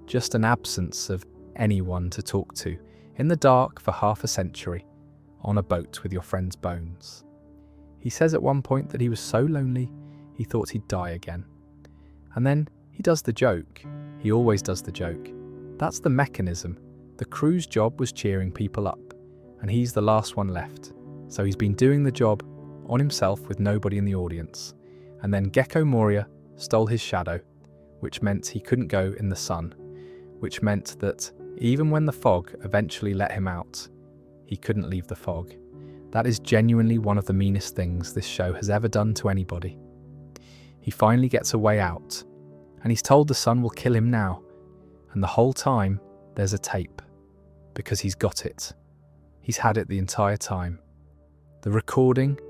just an absence of anyone to talk to, in the dark for half a century, on a boat with your friend's bones. He says at one point that he was so lonely he thought he'd die again. And then he does the joke. He always does the joke. That's the mechanism. The crew's job was cheering people up, and he's the last one left. So he's been doing the job on himself with nobody in the audience. And then Gecko Moria stole his shadow, which meant he couldn't go in the sun, which meant that even when the fog eventually let him out, he couldn't leave the fog. That is genuinely one of the meanest things this show has ever done to anybody. He finally gets a way out, and he's told the sun will kill him now, and the whole time there's a tape, because he's got it. He's had it the entire time. The recording,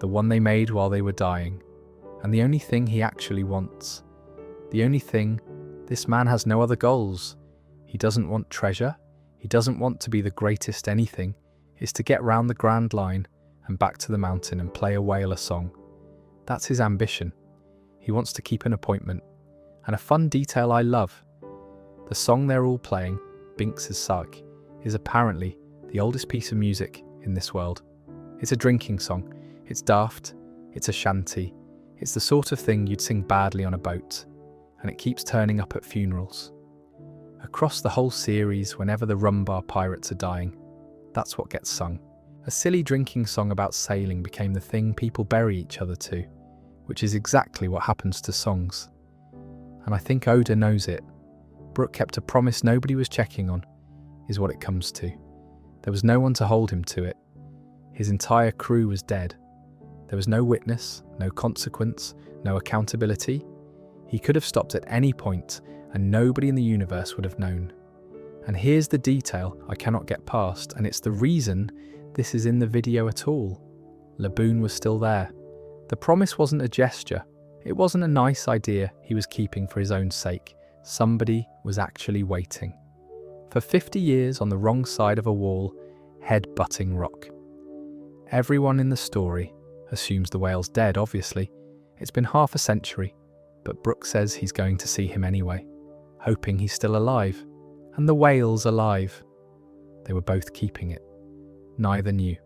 the one they made while they were dying, and the only thing he actually wants. The only thing, this man has no other goals. He doesn't want treasure, he doesn't want to be the greatest anything, is to get round the Grand Line and back to the mountain and play a whale a song. That's his ambition. He wants to keep an appointment. And a fun detail I love. The song they're all playing, Binks' Sug, is apparently the oldest piece of music in this world. It's a drinking song. It's daft. It's a shanty. It's the sort of thing you'd sing badly on a boat. And it keeps turning up at funerals. Across the whole series, whenever the Rumbar pirates are dying, that's what gets sung. A silly drinking song about sailing became the thing people bury each other to, which is exactly what happens to songs. And I think Oda knows it. Brooke kept a promise nobody was checking on, is what it comes to. There was no one to hold him to it. His entire crew was dead. There was no witness, no consequence, no accountability. He could have stopped at any point, and nobody in the universe would have known. And here's the detail I cannot get past, and it's the reason this is in the video at all. Laboon was still there. The promise wasn't a gesture. It wasn't a nice idea he was keeping for his own sake. Somebody was actually waiting. for 50 years on the wrong side of a wall, head-butting rock. Everyone in the story assumes the whale's dead, obviously. It's been half a century, but Brooke says he's going to see him anyway, hoping he's still alive. And the whale's alive. They were both keeping it. Neither knew.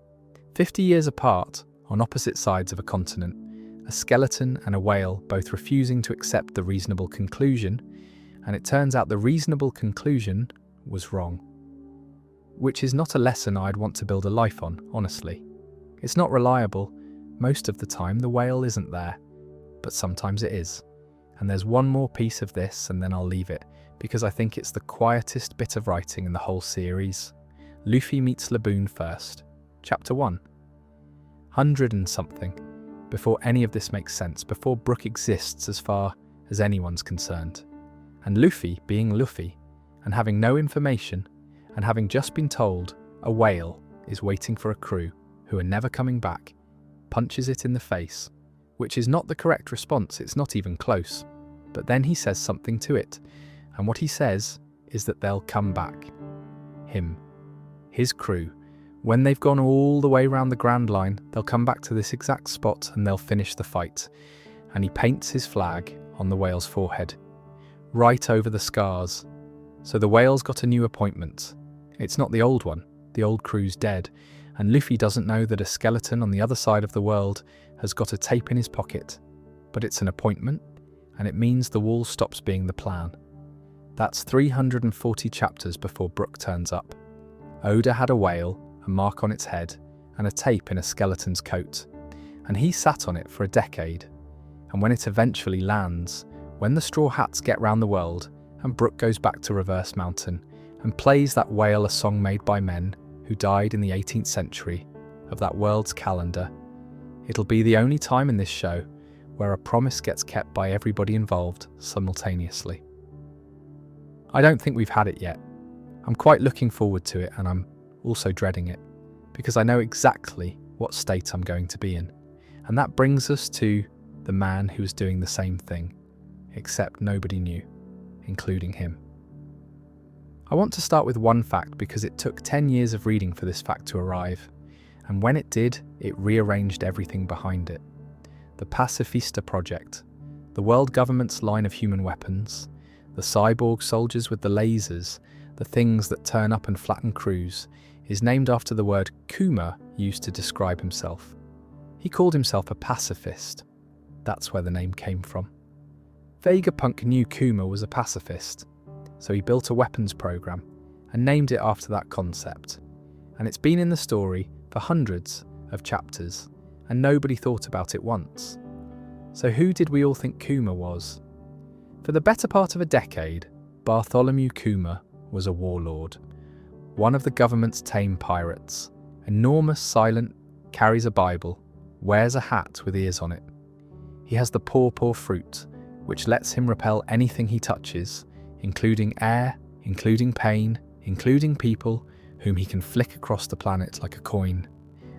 50 years apart, on opposite sides of a continent, a skeleton and a whale both refusing to accept the reasonable conclusion, and it turns out the reasonable conclusion was wrong. Which is not a lesson I'd want to build a life on, honestly. It's not reliable. Most of the time the whale isn't there, but sometimes it is. And there's one more piece of this and then I'll leave it, because I think it's the quietest bit of writing in the whole series. Luffy meets Laboon first. Chapter 1. 100 and something. Before any of this makes sense, before Brooke exists as far as anyone's concerned. And Luffy, being Luffy, and having no information, and having just been told a whale is waiting for a crew who are never coming back, punches it in the face, which is not the correct response, it's not even close. But then he says something to it, and what he says is that they'll come back. Him. His crew. When they've gone all the way round the Grand Line, they'll come back to this exact spot and they'll finish the fight. And he paints his flag on the whale's forehead, right over the scars. So the whale's got a new appointment. It's not the old one. The old crew's dead. And Luffy doesn't know that a skeleton on the other side of the world has got a tape in his pocket. But it's an appointment, and it means the wall stops being the plan. That's 340 chapters before Brooke turns up. Oda had a whale, a mark on its head, and a tape in a skeleton's coat. And he sat on it for a decade. And when it eventually lands, when the Straw Hats get round the world, and Brooke goes back to Reverse Mountain, and plays that whale a song made by men who died in the 18th century of that world's calendar, it'll be the only time in this show where a promise gets kept by everybody involved simultaneously. I don't think we've had it yet. I'm quite looking forward to it, and I'm also dreading it, because I know exactly what state I'm going to be in. And that brings us to the man who was doing the same thing, except nobody knew, including him. I want to start with one fact because it took 10 years of reading for this fact to arrive, and when it did, it rearranged everything behind it. The Pacifista Project, the world government's line of human weapons, the cyborg soldiers with the lasers, the things that turn up and flatten crews, is named after the word Kuma used to describe himself. He called himself a pacifist. That's where the name came from. Vegapunk knew Kuma was a pacifist, so he built a weapons program and named it after that concept. And it's been in the story for hundreds of chapters, and nobody thought about it once. So who did we all think Kuma was? For the better part of a decade, Bartholomew Kuma was a warlord, one of the government's tame pirates, enormous, silent, carries a Bible, wears a hat with ears on it. He has the pawpaw fruit, which lets him repel anything he touches, including air, including pain, including people, whom he can flick across the planet like a coin.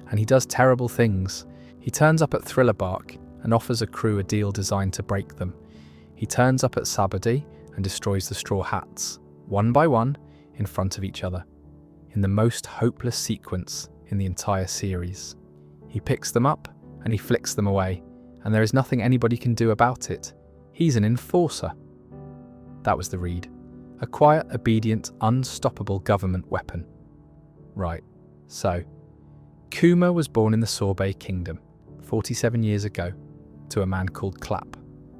And he does terrible things. He turns up at Thriller Bark and offers a crew a deal designed to break them. He turns up at Sabadi and destroys the Straw Hats, one by one, in front of each other, in the most hopeless sequence in the entire series. He picks them up and he flicks them away, and there is nothing anybody can do about it. He's an enforcer. That was the read. A quiet, obedient, unstoppable government weapon. Right, so Kuma was born in the Sorbet Kingdom 47 years ago to a man called Clap,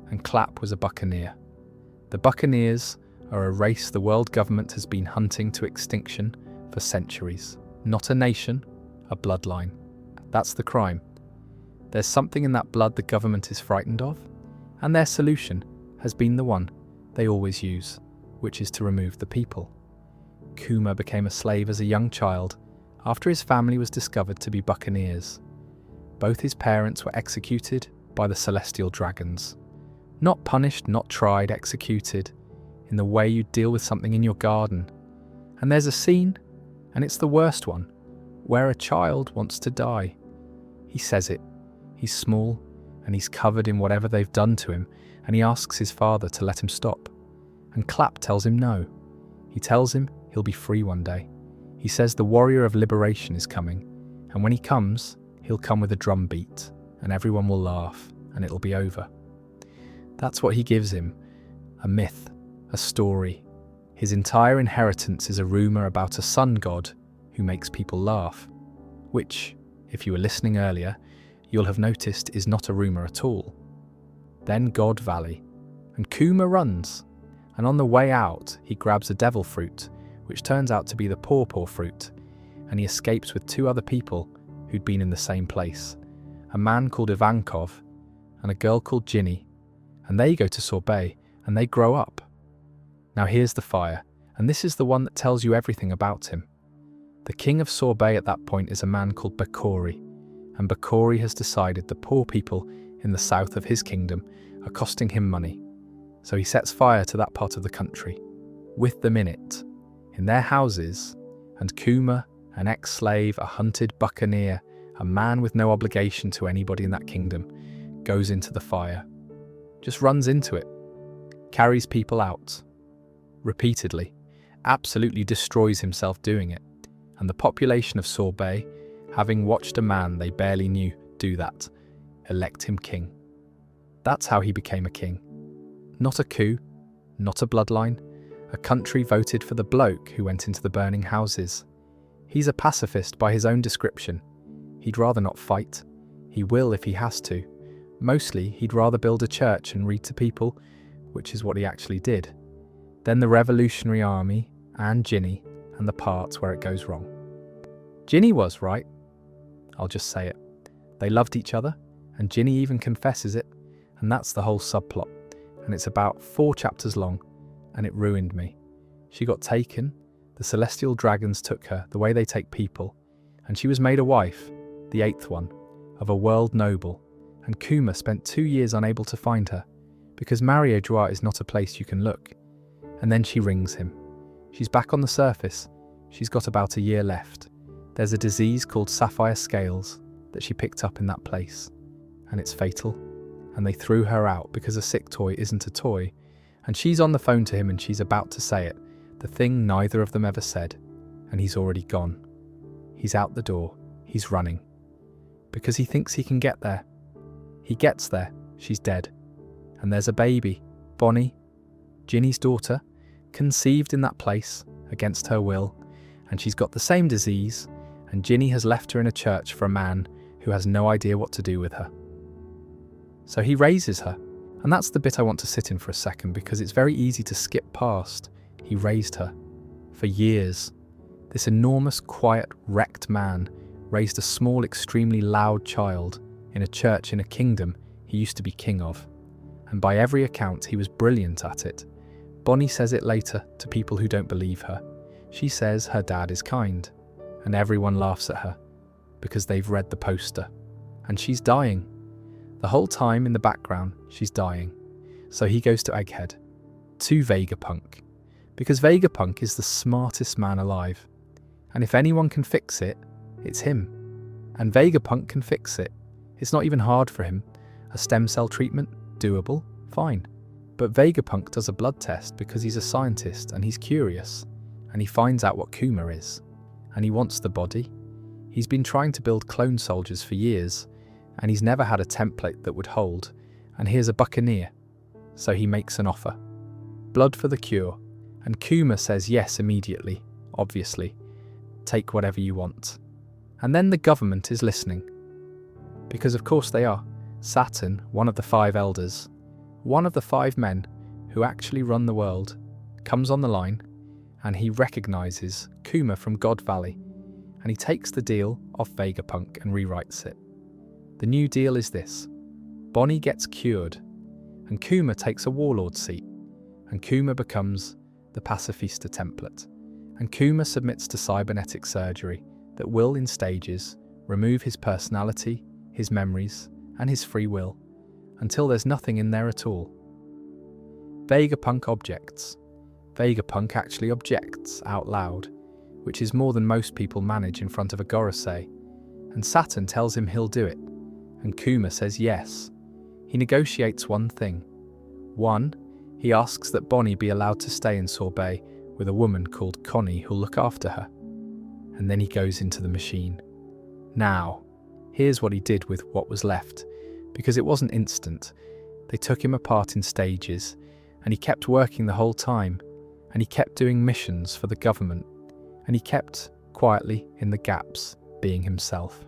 and Clap was a buccaneer. The Buccaneers are a race the world government has been hunting to extinction for centuries. Not a nation, a bloodline. That's the crime. There's something in that blood the government is frightened of, and their solution has been the one they always use, which is to remove the people. Kuma became a slave as a young child after his family was discovered to be buccaneers. Both his parents were executed by the celestial dragons. Not punished, not tried, executed, in the way you deal with something in your garden. And there's a scene, and it's the worst one, where a child wants to die. He says it. He's small, and he's covered in whatever they've done to him, and he asks his father to let him stop. And Clap tells him no. He tells him he'll be free one day. He says the warrior of liberation is coming, and when he comes, he'll come with a drum beat, and everyone will laugh, and it'll be over. That's what he gives him, a myth, a story. His entire inheritance is a rumour about a sun god who makes people laugh, which, if you were listening earlier, you'll have noticed is not a rumour at all. Then God Valley, and Kuma runs, and on the way out he grabs a devil fruit, which turns out to be the pawpaw fruit, and he escapes with 2 other people who'd been in the same place, a man called Ivankov and a girl called Ginny, and they go to Sorbet and they grow up. Now here's the fire, and this is the one that tells you everything about him. The king of Sorbet at that point is a man called Bakori, and Bakori has decided the poor people in the south of his kingdom are costing him money. So he sets fire to that part of the country, with them in it, in their houses, and Kuma, an ex-slave, a hunted buccaneer, a man with no obligation to anybody in that kingdom, goes into the fire. Just runs into it, carries people out, repeatedly, absolutely destroys himself doing it, and the population of Sorbet, having watched a man they barely knew do that, elect him king. That's how he became a king. Not a coup, not a bloodline. A country voted for the bloke who went into the burning houses. He's a pacifist by his own description. He'd rather not fight. He will if he has to. Mostly, he'd rather build a church and read to people, which is what he actually did. Then the Revolutionary Army, and Ginny, and the parts where it goes wrong. Ginny was right. I'll just say it. They loved each other, and Ginny even confesses it, and that's the whole subplot. And it's about 4 chapters long, and it ruined me. She got taken, the celestial dragons took her the way they take people, and she was made a wife, the 8th one, of a world noble, and Kuma spent 2 years unable to find her, because Marie-Joie is not a place you can look. And then she rings him. She's back on the surface. She's got about a year left. There's a disease called sapphire scales that she picked up in that place, and it's fatal. And they threw her out because a sick toy isn't a toy, and she's on the phone to him and she's about to say it, the thing neither of them ever said, and he's already gone. He's out the door, he's running, because he thinks he can get there. He gets there, she's dead, and there's a baby, Bonnie, Ginny's daughter, conceived in that place, against her will, and she's got the same disease, and Ginny has left her in a church for a man who has no idea what to do with her. So he raises her, and that's the bit I want to sit in for a second because it's very easy to skip past. He raised her. For years, this enormous, quiet, wrecked man raised a small, extremely loud child in a church in a kingdom he used to be king of. And by every account, he was brilliant at it. Bonnie says it later to people who don't believe her. She says her dad is kind, and everyone laughs at her because they've read the poster. And she's dying. The whole time in the background, she's dying. So he goes to Egghead, to Vegapunk, because Vegapunk is the smartest man alive. And if anyone can fix it, it's him. And Vegapunk can fix it. It's not even hard for him. A stem cell treatment, doable, fine. But Vegapunk does a blood test because he's a scientist and he's curious. And he finds out what Kuma is. And he wants the body. He's been trying to build clone soldiers for years, and he's never had a template that would hold, and here's a buccaneer. So he makes an offer. Blood for the cure. And Kuma says yes immediately, obviously. Take whatever you want. And then the government is listening. Because of course they are. Saturn, one of the 5 elders, one of the 5 men who actually run the world, comes on the line, and he recognises Kuma from God Valley, and he takes the deal off Vegapunk and rewrites it. The new deal is this. Bonnie gets cured, and Kuma takes a warlord seat, and Kuma becomes the Pacifista template, and Kuma submits to cybernetic surgery that will, in stages, remove his personality, his memories, and his free will, until there's nothing in there at all. Vegapunk objects. Vegapunk actually objects out loud, which is more than most people manage in front of a Gorosei, and Saturn tells him he'll do it, and Kuma says yes. He negotiates one thing. 1, he asks that Bonnie be allowed to stay in Sorbet with a woman called Connie who'll look after her. And then he goes into the machine. Now, here's what he did with what was left, because it wasn't instant. They took him apart in stages, and he kept working the whole time, and he kept doing missions for the government, and he kept, quietly, in the gaps, being himself.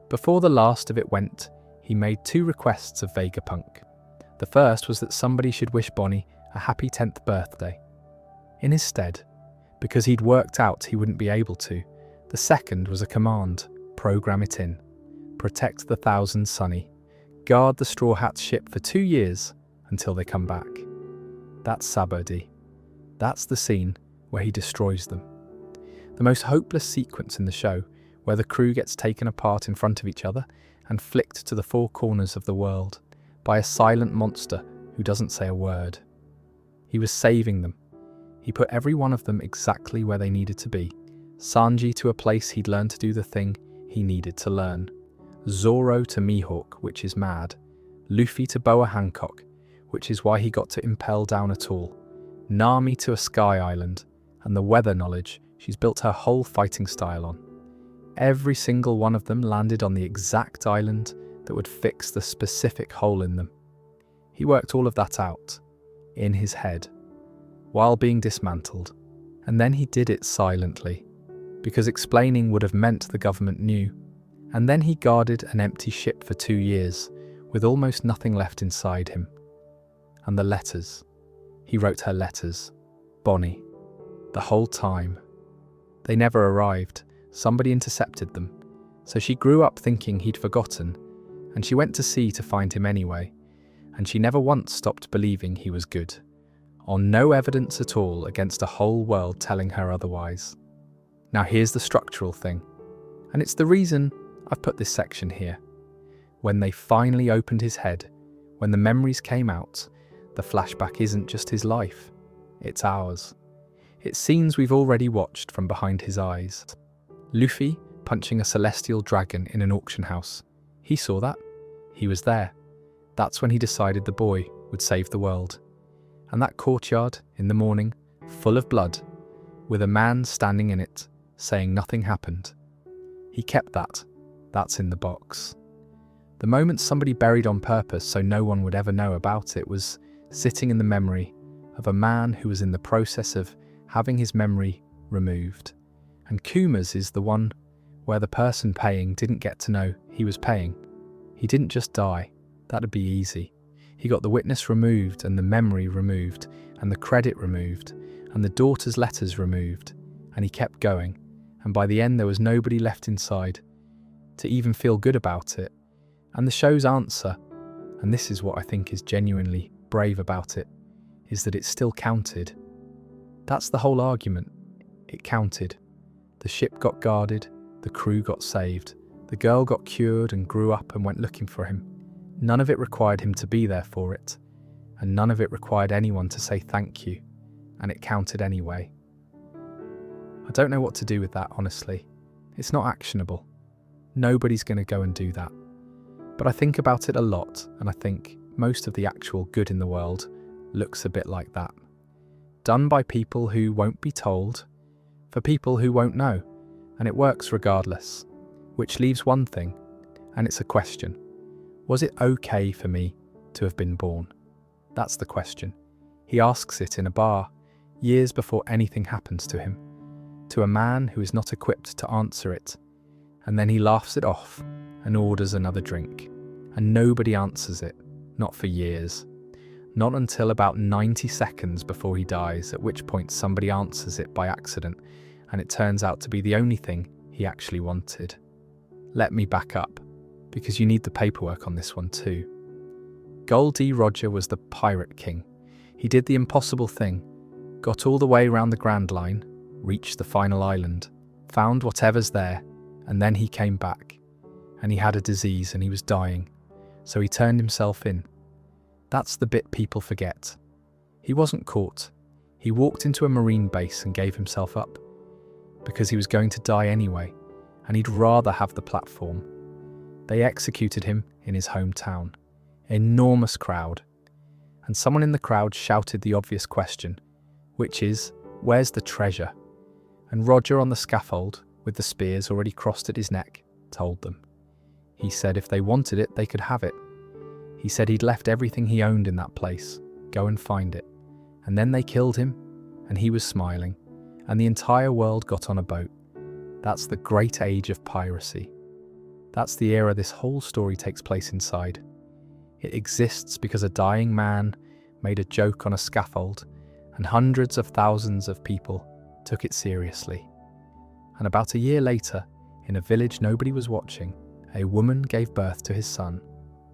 Before the last of it went, he made 2 requests of Vegapunk. The first was that somebody should wish Bonnie a happy 10th birthday. In his stead, because he'd worked out he wouldn't be able to, the second was a command: program it in. Protect the Thousand Sunny. Guard the Straw Hat's ship for 2 years until they come back. That's Saberdi. That's the scene where he destroys them. The most hopeless sequence in the show, where the crew gets taken apart in front of each other and flicked to the 4 corners of the world by a silent monster who doesn't say a word. He was saving them. He put every one of them exactly where they needed to be. Sanji to a place he'd learned to do the thing he needed to learn. Zoro to Mihawk, which is mad. Luffy to Boa Hancock, which is why he got to impel down at all. Nami to a sky island, and the weather knowledge she's built her whole fighting style on. Every single one of them landed on the exact island that would fix the specific hole in them. He worked all of that out, in his head, while being dismantled, and then he did it silently, because explaining would have meant the government knew. And then he guarded an empty ship for 2 years, with almost nothing left inside him. And the letters. He wrote her letters. Bonnie. The whole time. They never arrived. Somebody intercepted them. So she grew up thinking he'd forgotten, and she went to sea to find him anyway. And she never once stopped believing he was good. On no evidence at all against a whole world telling her otherwise. Now here's the structural thing. And it's the reason I've put this section here. When they finally opened his head, when the memories came out, the flashback isn't just his life, it's ours. It's scenes we've already watched from behind his eyes. Luffy punching a celestial dragon in an auction house. He saw that. He was there. That's when he decided the boy would save the world. And that courtyard in the morning, full of blood, with a man standing in it, saying nothing happened. He kept that. That's in the box. The moment somebody buried on purpose so no one would ever know about it was sitting in the memory of a man who was in the process of having his memory removed. And Kuma's is the one where the person paying didn't get to know he was paying. He didn't just die. That'd be easy. He got the witness removed and the memory removed and the credit removed and the daughter's letters removed, and he kept going, and by the end there was nobody left inside to even feel good about it. And the show's answer, and this is what I think is genuinely brave about it, is that it still counted. That's the whole argument. It counted. The ship got guarded, the crew got saved, the girl got cured and grew up and went looking for him. None of it required him to be there for it, and none of it required anyone to say thank you, and it counted anyway. I don't know what to do with that, honestly. It's not actionable. Nobody's going to go and do that. But I think about it a lot, and I think most of the actual good in the world looks a bit like that. Done by people who won't be told, for people who won't know, and it works regardless. Which leaves one thing, and it's a question. Was it okay for me to have been born? That's the question. He asks it in a bar, years before anything happens to him, to a man who is not equipped to answer it. And then he laughs it off and orders another drink. And nobody answers it, not for years. Not until about 90 seconds before he dies, at which point somebody answers it by accident, and it turns out to be the only thing he actually wanted. Let me back up, because you need the paperwork on this one too. Gol D. Roger was the Pirate King. He did the impossible thing, got all the way around the Grand Line, reached the final island, found whatever's there, and then he came back. And he had a disease and he was dying, so he turned himself in. That's the bit people forget. He wasn't caught. He walked into a marine base and gave himself up, because he was going to die anyway, and he'd rather have the platform. They executed him in his hometown. Enormous crowd. And someone in the crowd shouted the obvious question, which is, Where's the treasure? And Roger on the scaffold, with the spears already crossed at his neck, told them. He said if they wanted it, they could have it. He said he'd left everything he owned in that place. Go and find it. And then they killed him, and he was smiling, and the entire world got on a boat. That's the great age of piracy. That's the era this whole story takes place inside. It exists because a dying man made a joke on a scaffold, and hundreds of thousands of people took it seriously. And about a year later, in a village nobody was watching, a woman gave birth to his son,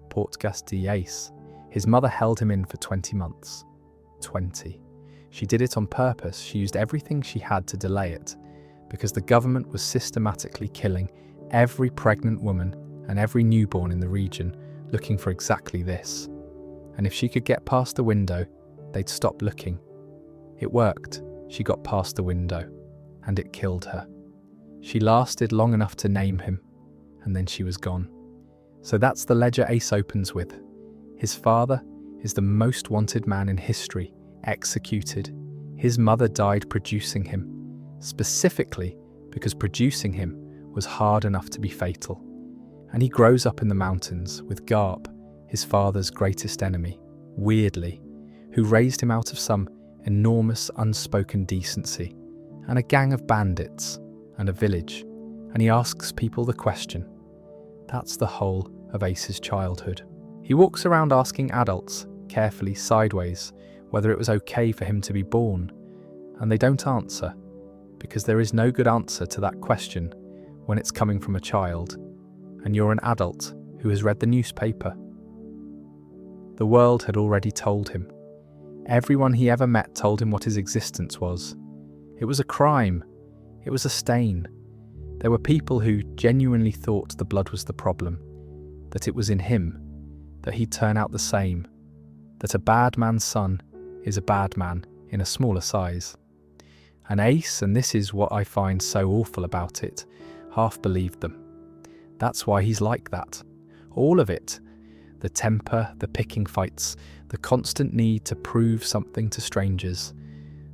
Portgas de Ace. His mother held him in for 20 months. 20. She did it on purpose. She used everything she had to delay it, because the government was systematically killing every pregnant woman and every newborn in the region, looking for exactly this. And if she could get past the window, they'd stop looking. It worked. She got past the window, and it killed her. She lasted long enough to name him, and then she was gone. So that's the ledger Ace opens with. His father is the most wanted man in history, executed. His mother died producing him, specifically because producing him was hard enough to be fatal. And he grows up in the mountains with Garp, his father's greatest enemy, weirdly, who raised him out of some enormous unspoken decency, and a gang of bandits, and a village, and he asks people the question. That's the whole of Ace's childhood. He walks around asking adults, carefully sideways, whether it was okay for him to be born, and they don't answer, because there is no good answer to that question when it's coming from a child, and you're an adult who has read the newspaper. The world had already told him. Everyone he ever met told him what his existence was. It was a crime. It was a stain. There were people who genuinely thought the blood was the problem, that it was in him, that he'd turn out the same, that a bad man's son is a bad man in a smaller size. And Ace, and this is what I find so awful about it, half believed them. That's why he's like that. All of it. The temper, the picking fights, the constant need to prove something to strangers,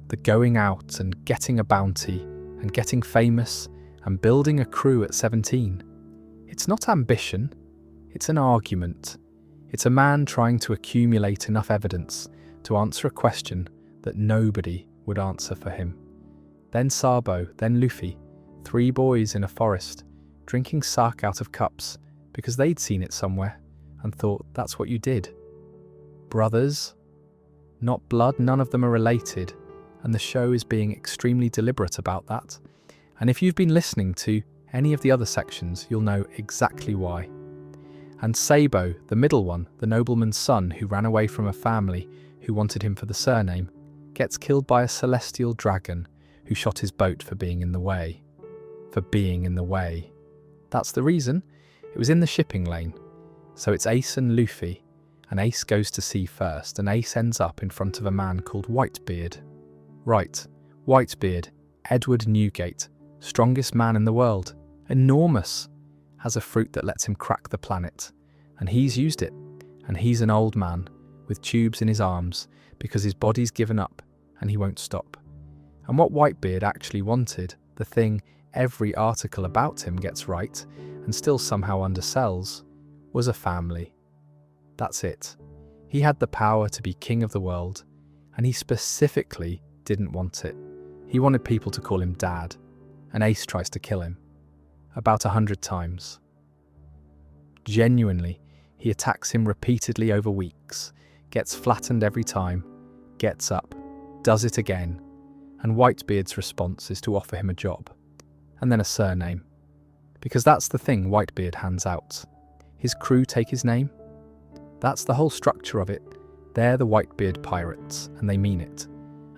the going out and getting a bounty and getting famous and building a crew at 17. It's not ambition, it's an argument. It's a man trying to accumulate enough evidence to answer a question that nobody would answer for him. Then Sabo, then Luffy, 3 boys in a forest, drinking sake out of cups because they'd seen it somewhere and thought that's what you did. Brothers, not blood, none of them are related, and the show is being extremely deliberate about that. And if you've been listening to any of the other sections, you'll know exactly why. And Sabo, the middle one, the nobleman's son who ran away from a family who wanted him for the surname, gets killed by a celestial dragon who shot his boat for being in the way. For being in the way. That's the reason. It was in the shipping lane. So it's Ace and Luffy, and Ace goes to sea first, and Ace ends up in front of a man called Whitebeard. Right, Whitebeard, Edward Newgate, strongest man in the world, enormous, has a fruit that lets him crack the planet, and he's used it, and he's an old man with tubes in his arms because his body's given up and he won't stop. And what Whitebeard actually wanted, the thing every article about him gets right and still somehow undersells, was a family. That's it. He had the power to be king of the world, and he specifically didn't want it. He wanted people to call him Dad, and Ace tries to kill him. About 100 times. Genuinely, he attacks him repeatedly over weeks, gets flattened every time, gets up, does it again, and Whitebeard's response is to offer him a job, and then a surname. Because that's the thing Whitebeard hands out. His crew take his name. That's the whole structure of it. They're the Whitebeard pirates, and they mean it.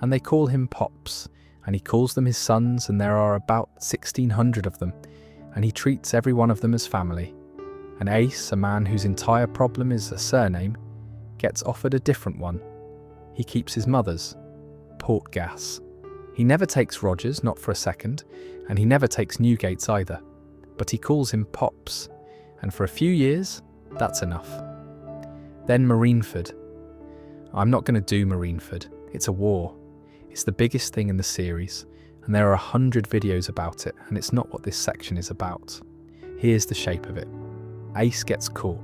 And they call him Pops, and he calls them his sons, and there are about 1,600 of them, and he treats every one of them as family. And Ace, a man whose entire problem is a surname, gets offered a different one. He keeps his mother's, Portgas. He never takes Roger's, not for a second, and he never takes Newgate's either. But he calls him Pops, and for a few years, that's enough. Then Marineford. I'm not going to do Marineford. It's a war. It's the biggest thing in the series, and there are 100 videos about it, and it's not what this section is about. Here's the shape of it. Ace gets caught.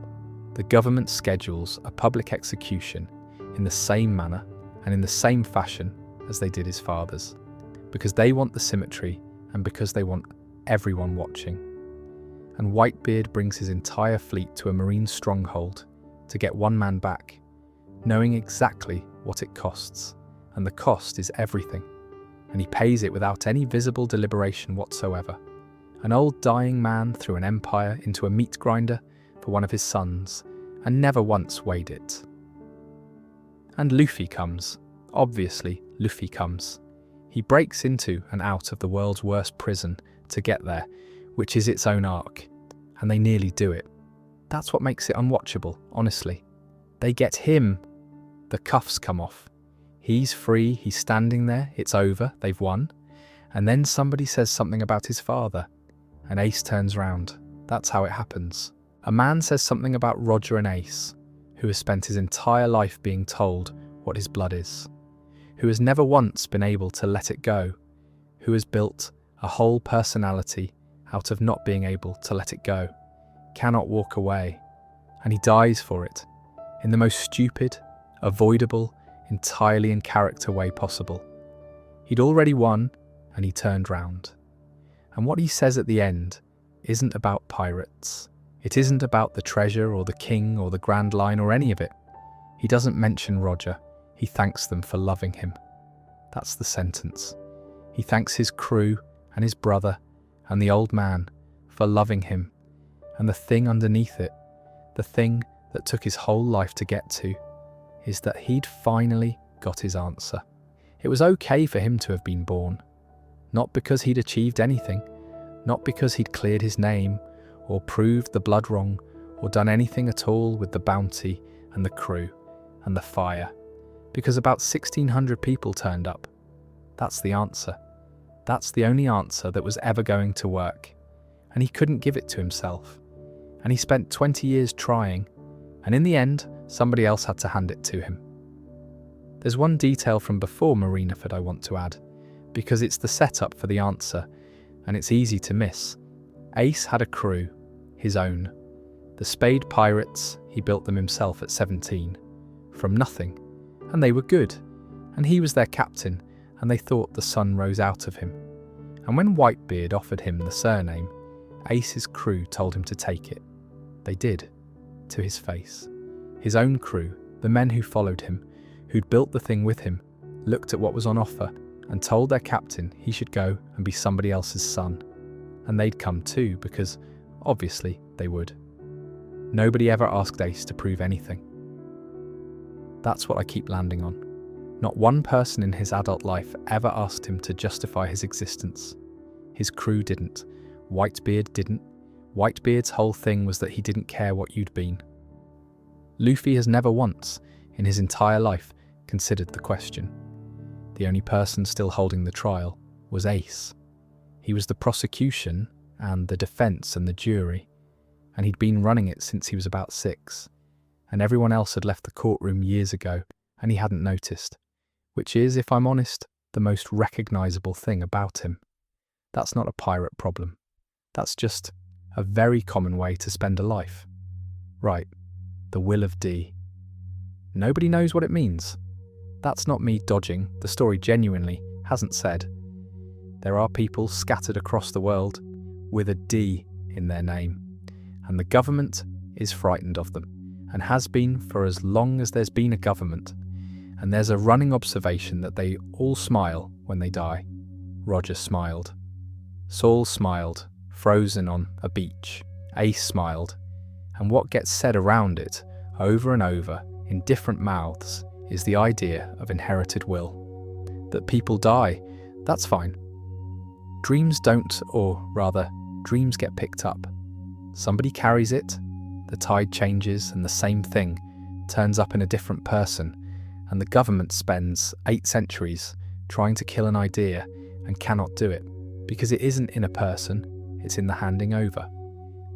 The government schedules a public execution in the same manner and in the same fashion as they did his father's, because they want the symmetry and because they want everyone watching. And Whitebeard brings his entire fleet to a marine stronghold to get one man back, knowing exactly what it costs, and the cost is everything, and he pays it without any visible deliberation whatsoever. An old dying man threw an empire into a meat grinder for one of his sons, and never once weighed it. And Luffy comes. Obviously, Luffy comes. He breaks into and out of the world's worst prison to get there, which is its own arc, and they nearly do it. That's what makes it unwatchable, honestly. They get him. The cuffs come off. He's free, he's standing there, it's over, they've won. And then somebody says something about his father, and Ace turns round. That's how it happens. A man says something about Roger and Ace, who has spent his entire life being told what his blood is, who has never once been able to let it go, who has built a whole personality out of not being able to let it go, cannot walk away, and he dies for it, in the most stupid, avoidable, entirely in character way possible. He'd already won, and he turned round. And what he says at the end isn't about pirates. It isn't about the treasure or the king or the Grand Line or any of it. He doesn't mention Roger. He thanks them for loving him. That's the sentence. He thanks his crew and his brother and the old man for loving him. And the thing underneath it, the thing that took his whole life to get to, is that he'd finally got his answer. It was okay for him to have been born. Not because he'd achieved anything, not because he'd cleared his name, or proved the blood wrong, or done anything at all with the bounty and the crew and the fire, because about 1,600 people turned up. That's the answer. That's the only answer that was ever going to work. And he couldn't give it to himself. And he spent 20 years trying, and in the end, somebody else had to hand it to him. There's one detail from before Marineford I want to add, because it's the setup for the answer, and it's easy to miss. Ace had a crew, his own. The Spade Pirates, he built them himself at 17, from nothing, and they were good, and he was their captain, and they thought the sun rose out of him. And when Whitebeard offered him the surname, Ace's crew told him to take it. They did, to his face. His own crew, the men who followed him, who'd built the thing with him, looked at what was on offer and told their captain he should go and be somebody else's son. And they'd come too, because obviously they would. Nobody ever asked Ace to prove anything. That's what I keep landing on. Not one person in his adult life ever asked him to justify his existence. His crew didn't. Whitebeard didn't. Whitebeard's whole thing was that he didn't care what you'd been. Luffy has never once, in his entire life, considered the question. The only person still holding the trial was Ace. He was the prosecution and the defence and the jury, and he'd been running it since he was about 6, and everyone else had left the courtroom years ago, and he hadn't noticed, which is, if I'm honest, the most recognisable thing about him. That's not a pirate problem. That's just a very common way to spend a life. Right, the will of D. Nobody knows what it means. That's not me dodging, the story genuinely hasn't said. There are people scattered across the world with a D in their name, and the government is frightened of them, and has been for as long as there's been a government, and there's a running observation that they all smile when they die. Roger smiled. Saul smiled, frozen on a beach. Ace smiled, and what gets said around it, over and over, in different mouths, is the idea of inherited will. That people die, that's fine. Dreams don't, or rather, dreams get picked up. Somebody carries it, the tide changes, and the same thing turns up in a different person, and the government spends 8 centuries trying to kill an idea and cannot do it, because it isn't in a person, it's in the handing over.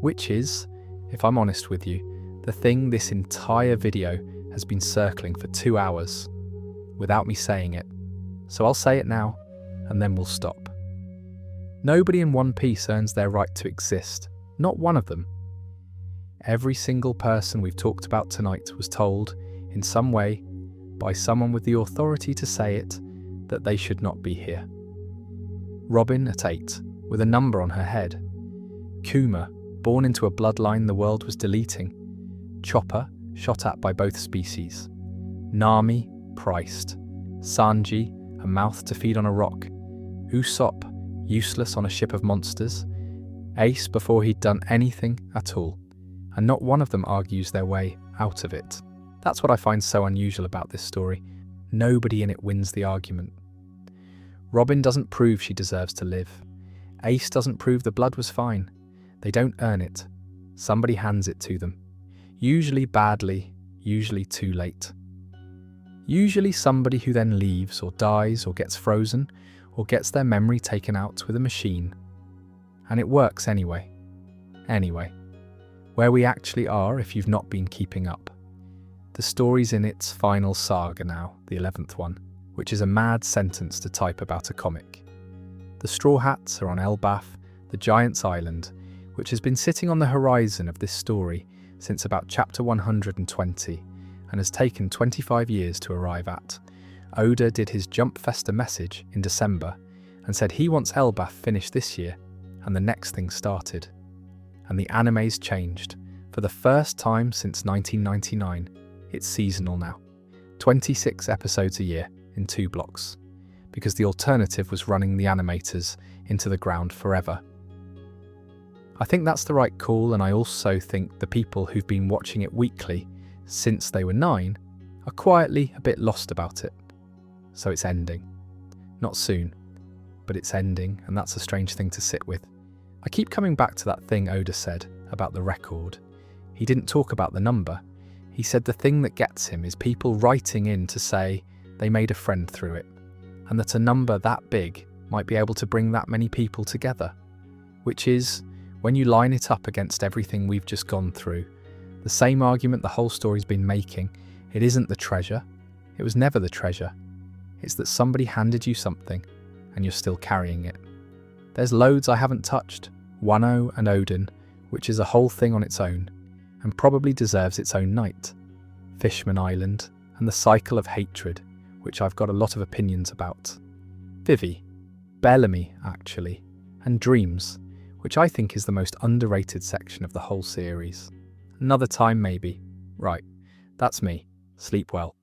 Which is, if I'm honest with you, the thing this entire video has been circling for 2 hours, without me saying it. so I'll say it now, and then we'll stop. Nobody in One Piece earns their right to exist, not one of them. Every single person we've talked about tonight was told, in some way, by someone with the authority to say it, that they should not be here. Robin at 8, with a number on her head. Kuma, born into a bloodline the world was deleting. Chopper, shot at by both species. Nami, priced. Sanji, a mouth to feed on a rock. Usopp, useless on a ship of monsters. Ace before he'd done anything at all. And not one of them argues their way out of it. That's what I find so unusual about this story. Nobody in it wins the argument. Robin doesn't prove she deserves to live. Ace doesn't prove the blood was fine. They don't earn it. Somebody hands it to them. Usually badly, usually too late. Usually somebody who then leaves or dies or gets frozen or gets their memory taken out with a machine. And it works anyway. Anyway, where we actually are if you've not been keeping up. The story's in its final saga now, the 11th one, which is a mad sentence to type about a comic. The Straw Hats are on Elbaf, the Giant's Island, which has been sitting on the horizon of this story since about chapter 120 and has taken 25 years to arrive at. Oda did his Jump Festa message in December and said he wants Elbaf finished this year, and the next thing started. And the anime's changed. For the first time since 1999, it's seasonal now. 26 episodes a year in 2 blocks, because the alternative was running the animators into the ground forever. I think that's the right call, and I also think the people who've been watching it weekly since they were 9 are quietly a bit lost about it. So it's ending. Not soon, but it's ending, and that's a strange thing to sit with. I keep coming back to that thing Oda said about the record. He didn't talk about the number. He said the thing that gets him is people writing in to say they made a friend through it, and that a number that big might be able to bring that many people together. Which is, when you line it up against everything we've just gone through, the same argument the whole story's been making, it isn't the treasure. It was never the treasure. It's that somebody handed you something, and you're still carrying it. There's loads I haven't touched. Wano and Odin, which is a whole thing on its own, and probably deserves its own night. Fishman Island, and the cycle of hatred, which I've got a lot of opinions about. Vivi, Bellamy actually, and Dreams, which I think is the most underrated section of the whole series. Another time maybe. Right, that's me. Sleep well.